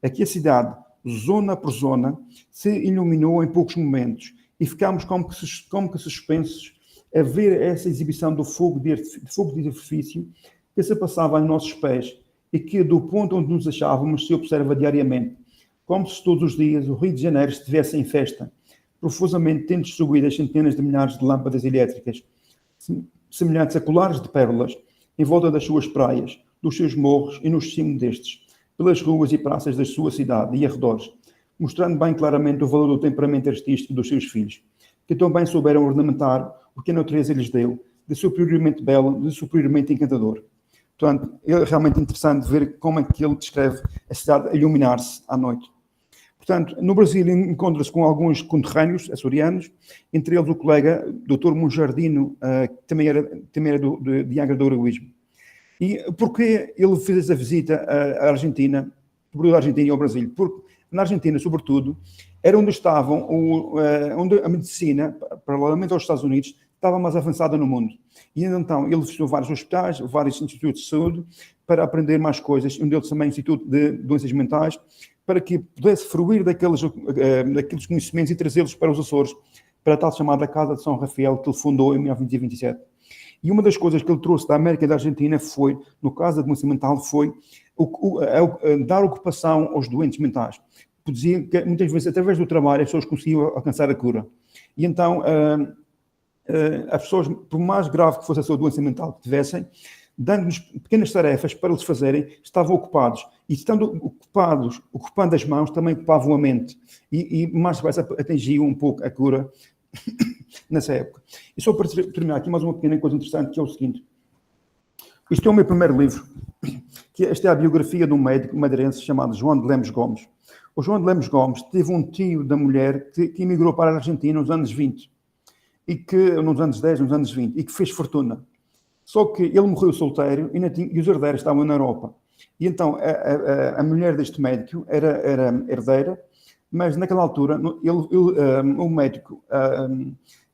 Aqui a cidade, zona por zona, se iluminou em poucos momentos e ficámos como que suspensos a ver essa exibição do fogo de artifício que se passava aos nossos pés e que do ponto onde nos achávamos se observa diariamente, como se todos os dias o Rio de Janeiro estivesse em festa, profusamente tendo distribuídas centenas de milhares de lâmpadas elétricas, semelhantes a colares de pérolas, em volta das suas praias, dos seus morros e nos cimos destes, pelas ruas e praças da sua cidade e arredores, mostrando bem claramente o valor do temperamento artístico dos seus filhos, que tão bem souberam ornamentar o que a natureza lhes deu, de superiormente belo, de superiormente encantador. Portanto, é realmente interessante ver como é que ele descreve a cidade a iluminar-se à noite. Portanto, no Brasil encontra-se com alguns conterrâneos açorianos, entre eles o colega Dr. Monjardino, que também era de Angra do Heroísmo. E porquê ele fez essa visita à Argentina, sobretudo à Argentina e ao Brasil? Porque na Argentina, sobretudo, era onde onde a medicina, paralelamente aos Estados Unidos, estava mais avançada no mundo. E então ele visitou vários hospitais, vários institutos de saúde, para aprender mais coisas, um deles também o Instituto de Doenças Mentais, para que pudesse fruir daqueles conhecimentos e trazê-los para os Açores, para a tal chamada Casa de São Rafael, que ele fundou em 1927. E uma das coisas que ele trouxe da América e da Argentina foi, no caso da doença mental, foi dar ocupação aos doentes mentais. Dizia que muitas vezes, através do trabalho, as pessoas conseguiam alcançar a cura. E então, as pessoas, por mais grave que fosse a sua doença mental que tivessem, dando-nos pequenas tarefas para eles fazerem, estavam ocupados. E estando ocupados, ocupando as mãos, também ocupavam a mente. E mais depressa atingiam um pouco a cura nessa época. E só para terminar aqui, mais uma pequena coisa interessante, que é o seguinte. Isto é o meu primeiro livro, que esta é a biografia de um médico madeirense chamado João de Lemos Gomes. O João de Lemos Gomes teve um tio da mulher que emigrou para a Argentina nos anos 20, nos anos 10, nos anos 20, e que fez fortuna. Só que ele morreu solteiro e os herdeiros estavam na Europa. E então a mulher deste médico era herdeira, mas naquela altura o médico,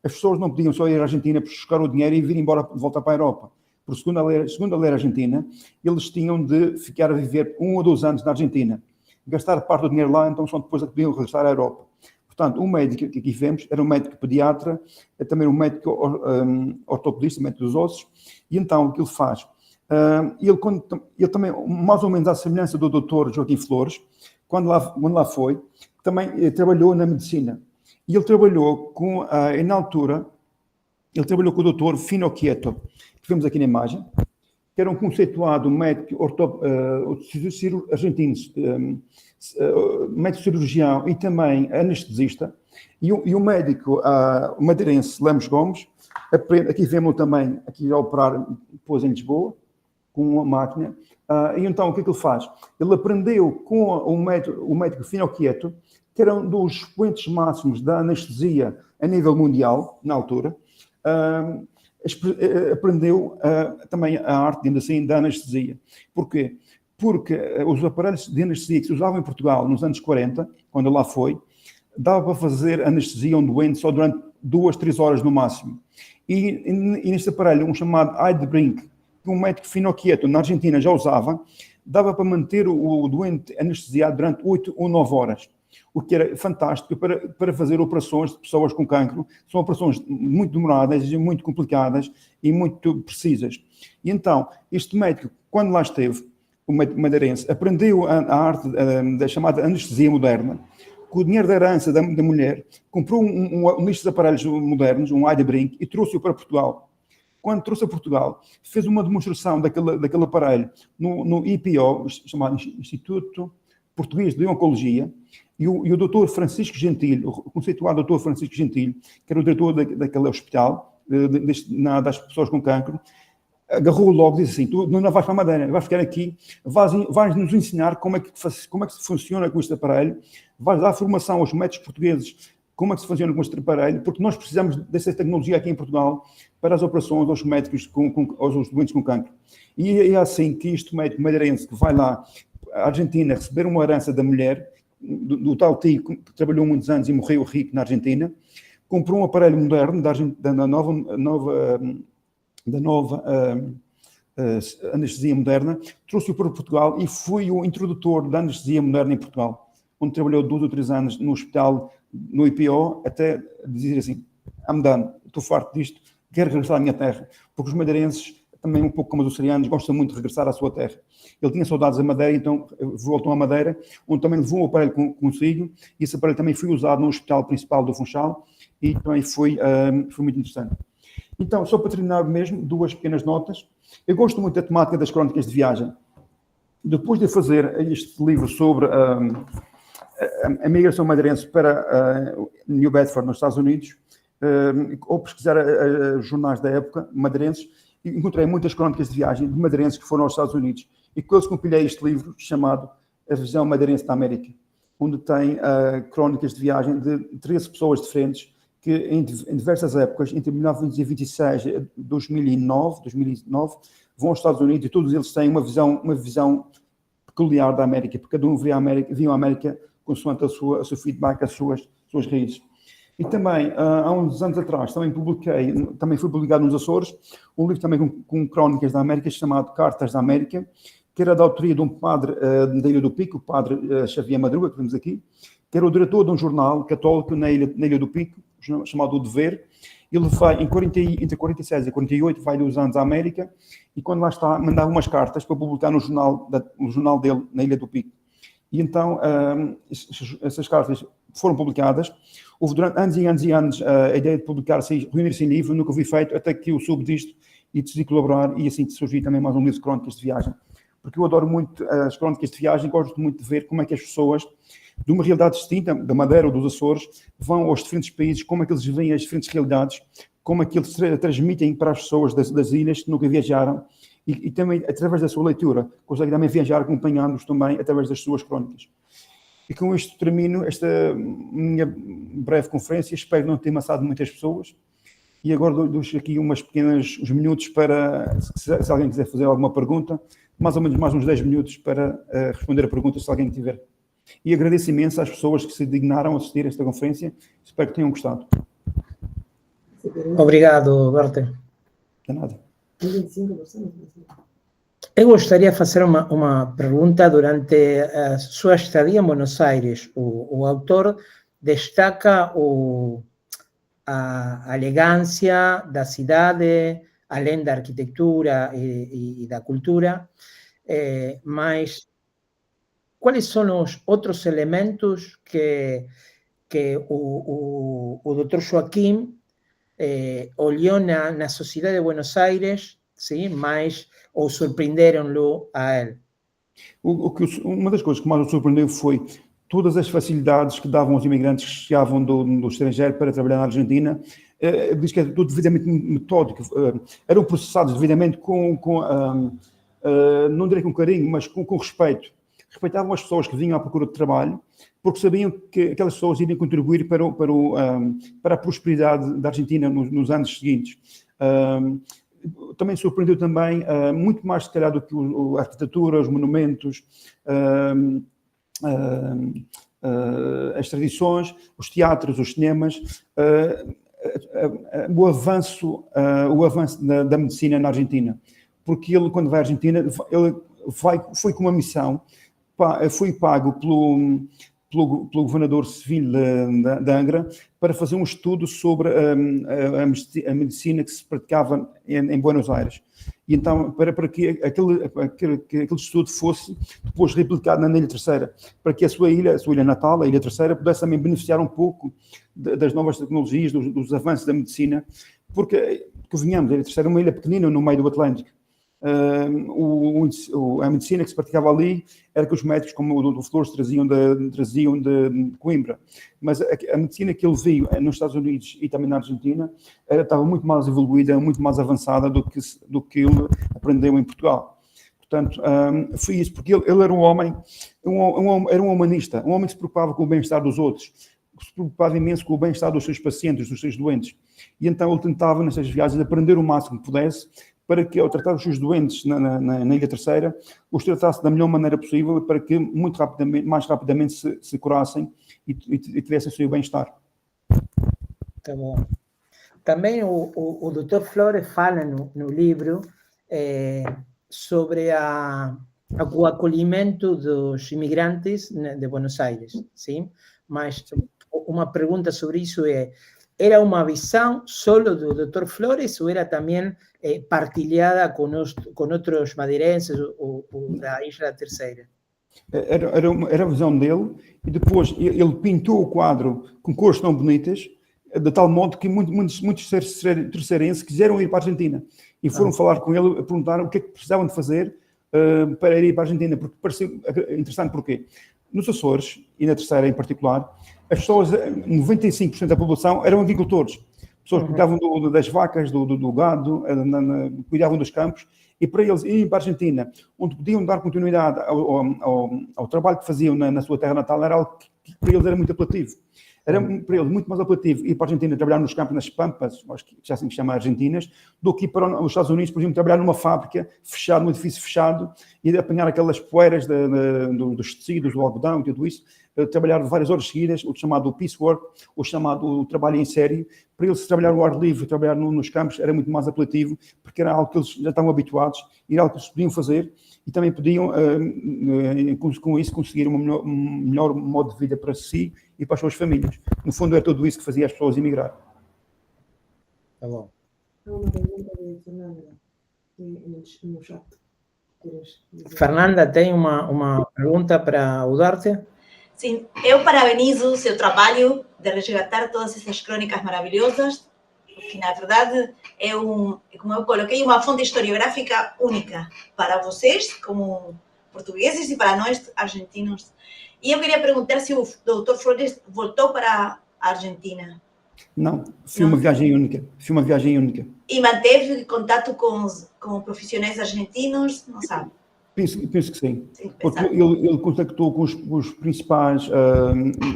as pessoas não podiam só ir à Argentina buscar o dinheiro e vir embora, voltar para a Europa. Por segundo a lei argentina, eles tinham de ficar a viver 1 ou 2 anos na Argentina, gastar parte do dinheiro lá, então só depois é que podiam regressar à Europa. Portanto, o médico que aqui vemos era um médico pediatra, também um médico ortopedista, médico dos ossos, e então o que ele faz? Ele também, mais ou menos à semelhança do Dr. Joaquim Flores, quando lá foi, também trabalhou na medicina. E ele trabalhou na altura, ele trabalhou com o Dr. Fino Quieto, que vemos aqui na imagem, que era um conceituado médico argentino, médico cirurgião e também anestesista, e o médico madeirense Lemos Gomes, aqui vemos também aqui a operar depois em Lisboa, com uma máquina, e então o que é que ele faz? Ele aprendeu com o médico Fino Quieto, que era um dos expoentes máximos da anestesia a nível mundial, na altura, aprendeu também a arte, digamos assim, da anestesia. Porquê? Porque os aparelhos de anestesia que se usavam em Portugal nos anos 40, quando lá foi, dava para fazer anestesia a um doente só durante 2, 3 horas no máximo. E neste aparelho, um chamado Heidelberg, que um médico Fino Quieto na Argentina já usava, dava para manter o doente anestesiado durante 8 ou 9 horas. O que era fantástico para fazer operações de pessoas com cancro. São operações muito demoradas, muito complicadas e muito precisas. E então, este médico, quando lá esteve, o médico madeirense, aprendeu a arte da chamada anestesia moderna, com o dinheiro da herança da mulher, comprou um lixo de aparelhos modernos, um Heidelberg, e trouxe-o para Portugal. Quando trouxe a Portugal, fez uma demonstração daquele aparelho no IPO, chamado Instituto Português de Oncologia, e o doutor Francisco Gentil, o conceituado doutor Francisco Gentil, que era o diretor daquele hospital, das pessoas com cancro, agarrou logo e disse assim: tu não vais para a Madeira, vais ficar aqui, vais nos ensinar como é que se funciona com este aparelho, vais dar formação aos médicos portugueses como é que se funciona com este aparelho, porque nós precisamos dessa tecnologia aqui em Portugal para as operações aos médicos, aos doentes com cancro. E é assim que este médico madeirense que vai lá à Argentina receber uma herança da mulher, do tal tio que trabalhou muitos anos e morreu rico na Argentina, comprou um aparelho moderno da nova anestesia moderna, trouxe-o para Portugal e foi o introdutor da anestesia moderna em Portugal, onde trabalhou 2 ou 3 anos no hospital, no IPO, até dizer assim: I'm done, estou farto disto, quero regressar à minha terra, porque os madeirenses, também um pouco como os açorianos, gostam muito de regressar à sua terra. Ele tinha saudades da Madeira, então voltou à Madeira, onde também levou um aparelho consigo, e esse aparelho também foi usado no Hospital Principal do Funchal, e também foi muito interessante. Então, só para terminar mesmo, 2 pequenas notas. Eu gosto muito da temática das crónicas de viagem. Depois de fazer este livro sobre a migração madeirense para New Bedford, nos Estados Unidos, ou pesquisar jornais da época madeirenses, encontrei muitas crónicas de viagem de madeirenses que foram aos Estados Unidos, e com eles compilei este livro chamado A Visão Madeirense da América, onde tem crónicas de viagem de 13 pessoas diferentes que em diversas épocas, entre 1926 e 2009, vão aos Estados Unidos, e todos eles têm uma visão peculiar da América, porque cada um viu a América consoante o seu feedback, as suas raízes. E também, há uns anos atrás, também foi publicado nos Açores, um livro também com crónicas da América, chamado Cartas da América, que era da autoria de um padre da Ilha do Pico, o padre Xavier Madruga, que vemos aqui, que era o diretor de um jornal católico na Ilha do Pico, chamado O Dever. Ele vai, entre 47 e 48, vai 2 anos à América, e quando lá está, mandava umas cartas para publicar no jornal dele, na Ilha do Pico. E então, essas cartas foram publicadas. Houve durante anos e anos e anos a ideia de reunir-se em livro, nunca fui feito, até que eu soube disto e decidi colaborar, e assim surgiu também mais um livro de crónicas de viagem. Porque eu adoro muito as crónicas de viagem, gosto muito de ver como é que as pessoas, de uma realidade distinta, da Madeira ou dos Açores, vão aos diferentes países, como é que eles veem as diferentes realidades, como é que eles transmitem para as pessoas das ilhas que nunca viajaram, e também, através da sua leitura, conseguem também viajar acompanhando-os também através das suas crónicas. E com isto termino esta minha breve conferência. Espero não ter amassado muitas pessoas E agora dou-vos aqui uns minutos para, se alguém quiser fazer alguma pergunta, mais ou menos mais uns 10 minutos para responder a perguntas, se alguém tiver. E agradeço imenso às pessoas que se dignaram a assistir a esta conferência. Espero que tenham gostado. Obrigado, Duarte. De nada. Eu gostaria de fazer uma pergunta. Durante a sua estadia em Buenos Aires, o autor destaca a elegância da cidade, além da arquitetura e da cultura, mas quais são os outros elementos que o Dr. Joaquim olhou na sociedade de Buenos Aires, sim, mas o surpreenderam-lo a ele? Uma das coisas que mais o surpreendeu foi todas as facilidades que davam aos imigrantes que chegavam do estrangeiro para trabalhar na Argentina. Diz que era tudo devidamente metódico, eram processados devidamente não direi com carinho, mas com respeito. Respeitavam as pessoas que vinham à procura de trabalho, porque sabiam que aquelas pessoas iriam contribuir para a prosperidade da Argentina nos anos seguintes. Também surpreendeu também, muito mais se calhar do que a arquitetura, os monumentos, as tradições, os teatros, os cinemas, o avanço da medicina na Argentina. Porque ele, quando vai à Argentina, ele foi com uma missão, foi pago pelo governador civil da Angra para fazer um estudo sobre a medicina que se praticava em Buenos Aires. E então, para que aquele estudo fosse depois replicado na Ilha Terceira, para que a sua ilha natal, a Ilha Terceira, pudesse também beneficiar um pouco das novas tecnologias, dos avanços da medicina, porque venhamos, a Ilha Terceira é uma ilha pequenina no meio do Atlântico. A medicina que se praticava ali era que os médicos, como o Dr. Flores, traziam de Coimbra. Mas a medicina que ele viu nos Estados Unidos e também na Argentina estava muito mais evoluída, muito mais avançada do que ele aprendeu em Portugal. Portanto, foi isso, porque ele era um homem, era um humanista, um homem que se preocupava com o bem-estar dos outros, que se preocupava imenso com o bem-estar dos seus pacientes, dos seus doentes. E então ele tentava, nessas viagens, aprender o máximo que pudesse, para que, ao tratar os seus doentes na Ilha Terceira, os tratasse da melhor maneira possível para que mais rapidamente se curassem e tivessem o seu bem-estar. Tá bom. Também o Dr. Flores fala no livro sobre o acolhimento dos imigrantes de Buenos Aires, sim? Mas uma pergunta sobre isso era uma visão solo do Dr. Flores ou era também partilhada com outros madeirenses ou da Ilha Terceira? Era a visão dele, e depois ele pintou o quadro com cores tão bonitas, de tal modo que muitos terceirenses quiseram ir para a Argentina e foram falar com ele, perguntaram o que é que precisavam de fazer para ir para a Argentina, porque pareceu interessante. Porquê? Nos Açores, e na Terceira em particular, as pessoas, 95% da população eram agricultores. Pessoas que cuidavam das vacas, do gado, cuidavam dos campos, e para eles irem para a Argentina, onde podiam dar continuidade ao trabalho que faziam na sua terra natal, era algo que para eles era muito apelativo. Era para eles muito mais apelativo ir para a Argentina trabalhar nos campos, nas pampas, acho que já se chama Argentinas, do que ir para os Estados Unidos, por exemplo, trabalhar numa fábrica fechada, num edifício fechado, e apanhar aquelas poeiras dos tecidos, do algodão e tudo isso, trabalhar várias horas seguidas, o chamado piecework, o chamado trabalho em série. Para eles trabalhar ao ar livre, trabalhar nos campos, era muito mais apelativo, porque era algo que eles já estavam habituados, e era algo que eles podiam fazer, e também podiam, com isso, conseguir um melhor modo de vida para si e para as suas famílias. No fundo, é tudo isso que fazia as pessoas emigrar. Tá bom. Fernanda, tem uma pergunta para o Duarte? Sim, eu parabenizo o seu trabalho de resgatar todas essas crônicas maravilhosas, porque, na verdade, como eu coloquei, uma fonte historiográfica única para vocês, como portugueses, e para nós, argentinos. E eu queria perguntar se o Dr. Flores voltou para a Argentina. Não, foi uma viagem única. E manteve contato com profissionais argentinos, não sabe? Penso que sim, porque ele contactou com os principais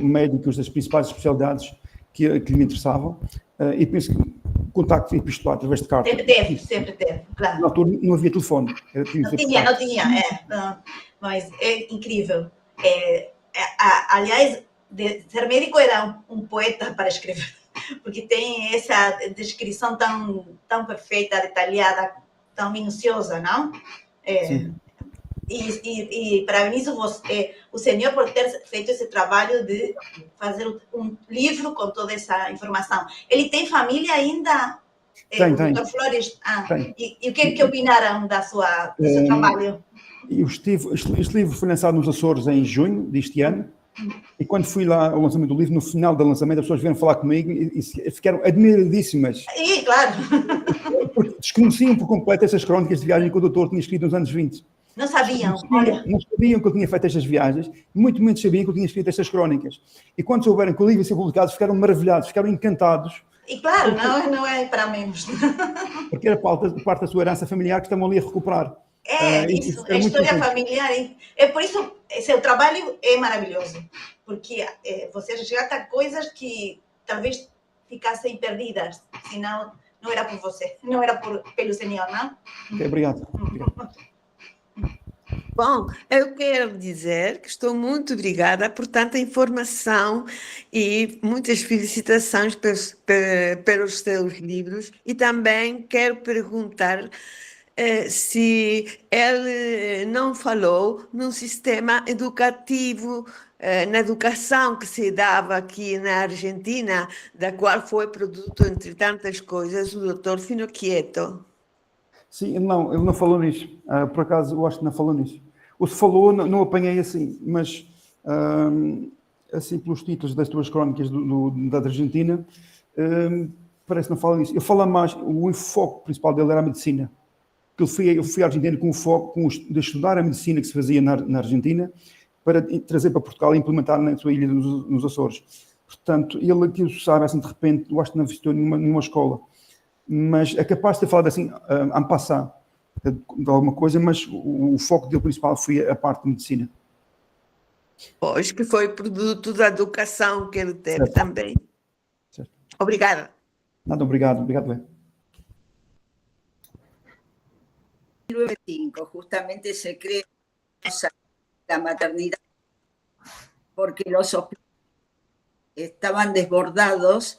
médicos das principais especialidades que lhe interessavam, e penso que contacto epistolar através de carta. Sempre teve, claro. Na altura não havia telefone. Não tinha, mas é incrível. Aliás, ser médico era um poeta para escrever, porque tem essa descrição tão perfeita, detalhada, tão minuciosa, não? Sim. E parabenizo o senhor por ter feito esse trabalho de fazer um livro com toda essa informação. Ele tem família ainda? Tem. Dr. Flores? Tem. E o que opinaram do seu trabalho? Este livro foi lançado nos Açores em junho deste ano, e quando fui lá ao lançamento do livro, no final do lançamento, as pessoas vieram falar comigo e ficaram admiradíssimas. E, claro. Porque desconheciam por completo essas crónicas de viagem que o doutor tinha escrito nos anos 20. Não sabiam, olha. Não sabiam que eu tinha feito estas viagens, muito menos sabiam que eu tinha escrito estas crónicas. E quando souberam que o livro ia ser publicado, ficaram maravilhados, ficaram encantados. E claro, não é para menos. Porque era parte da sua herança familiar que estavam ali a recuperar. Isso, a história familiar. É por isso, seu trabalho é maravilhoso. Porque você resgata coisas que talvez ficassem perdidas, senão não era por você, não era pelo senhor, não? Obrigado. Bom, eu quero dizer que estou muito obrigada por tanta informação e muitas felicitações pelos seus livros, e também quero perguntar se ele não falou num sistema educativo, na educação que se dava aqui na Argentina, da qual foi produto, entre tantas coisas, o Dr. Finocchieto. Sim, ele não falou nisso. Por acaso, eu acho que não falou nisso. Ou se falou, não apanhei assim, mas assim pelos títulos das tuas crónicas da Argentina, parece que não fala nisso. Ele fala mais, o enfoque principal dele era a medicina. Eu fui à Argentina com o foco de estudar a medicina que se fazia na Argentina para trazer para Portugal e implementar na sua ilha nos Açores. Portanto, ele aquilo sabe, assim, de repente, eu acho que não visitou nenhuma escola, mas é capaz de ter falado assim, en passant, de alguma coisa, mas o foco dele principal foi a parte de medicina. Pois, que foi produto da educação que ele teve, certo, também. Certo. Obrigada. Nada, obrigado, Lé. 1905, justamente se creó la maternidad porque los hospitales estaban desbordados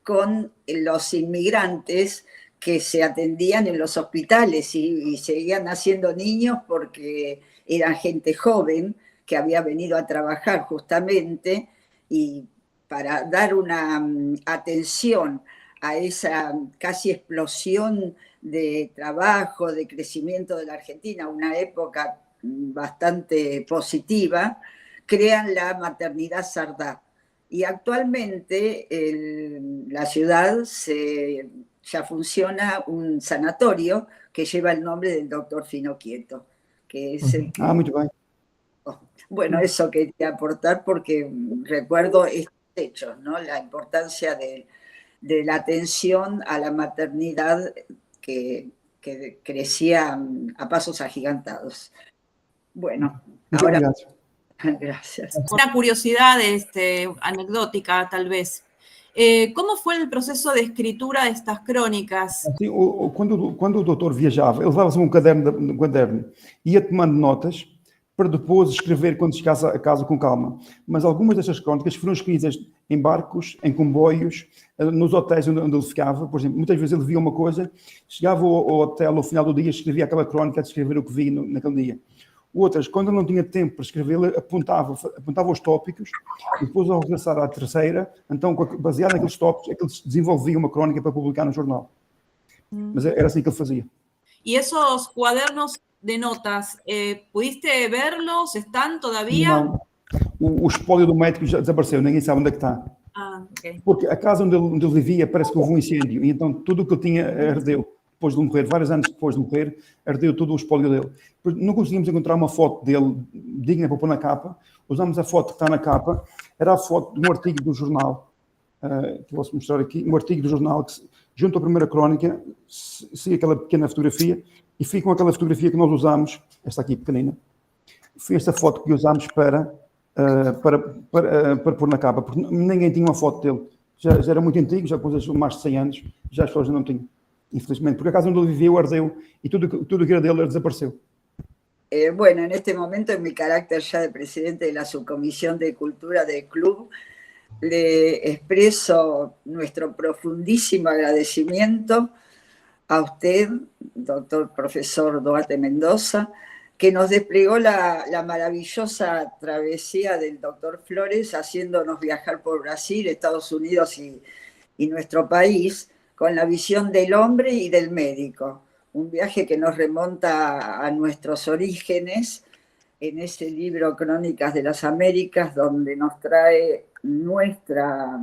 con los inmigrantes que se atendían en los hospitales y seguían naciendo niños porque eran gente joven que había venido a trabajar justamente, y para dar una atención a esa casi explosión de trabajo, de crecimiento de la Argentina, una época bastante positiva, crean la maternidad Sardá. Y actualmente en la ciudad ya funciona un sanatorio que lleva el nombre del doctor Finocchieto, que es el que... muy bien. Bueno, eso quería aportar porque recuerdo estos hechos, ¿no? La importancia de la atención a la maternidad que crecía a pasos agigantados. Bueno, ahora... Gracias. Una curiosidad anecdótica, tal vez. ¿Cómo fue el proceso de escritura de estas crónicas? Assim, quando o doutor viajava, ele levava-se um caderno e ia tomando notas para depois escrever quando chegasse a casa com calma. Mas algumas dessas crónicas foram escritas em barcos, em comboios, nos hotéis onde ele ficava. Por exemplo, muitas vezes ele via uma coisa, chegava ao hotel ao final do dia, escrevia aquela crónica de escrever o que via naquele dia. Outras, quando ele não tinha tempo para escrever, ele apontava os tópicos, e depois, ao regressar à terceira, então, baseado naqueles tópicos, é que ele desenvolvia uma crónica para publicar no jornal. Mas era assim que ele fazia. E esses quadernos de notas, pudiste verlos? ¿Están todavía? Não. O espólio do médico já desapareceu, ninguém sabe onde é que está. Okay. Porque a casa onde ele vivia parece que houve um incêndio, e então tudo o que ele tinha ardeu. Depois de morrer, vários anos depois de morrer, ardeu todo o espólio dele. Não conseguimos encontrar uma foto dele digna para pôr na capa. Usamos a foto que está na capa, era a foto de um artigo do jornal, que posso mostrar aqui, um artigo do jornal que, junto à primeira crónica, se aquela pequena fotografia, e fica com aquela fotografia que nós usamos, esta aqui pequenina, foi esta foto que usámos para pôr na capa, porque ninguém tinha uma foto dele. já era muito antigo, já com mais de 100 anos, já as pessoas não tinham, infelizmente, porque a casa onde ele viveu ardeu e tudo que era dele desapareceu. Bueno, en este momento, en mi carácter ya de presidente de la Subcomisión de Cultura del Club, le expreso nuestro profundísimo agradecimiento a usted, doctor profesor Duarte Mendoza, que nos desplegó la maravillosa travesía del doctor Flores, haciéndonos viajar por Brasil, Estados Unidos y nuestro país, con la visión del hombre y del médico. Un viaje que nos remonta a nuestros orígenes en ese libro Crónicas de las Américas, donde nos trae nuestra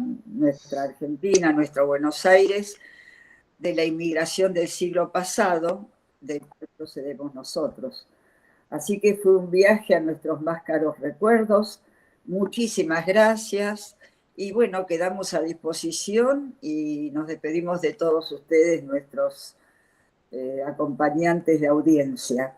Argentina, nuestro Buenos Aires, de la inmigración del siglo pasado, del cual procedemos nosotros. Así que fue un viaje a nuestros más caros recuerdos. Muchísimas gracias. Y bueno, quedamos a disposición y nos despedimos de todos ustedes, nuestros acompañantes de audiencia.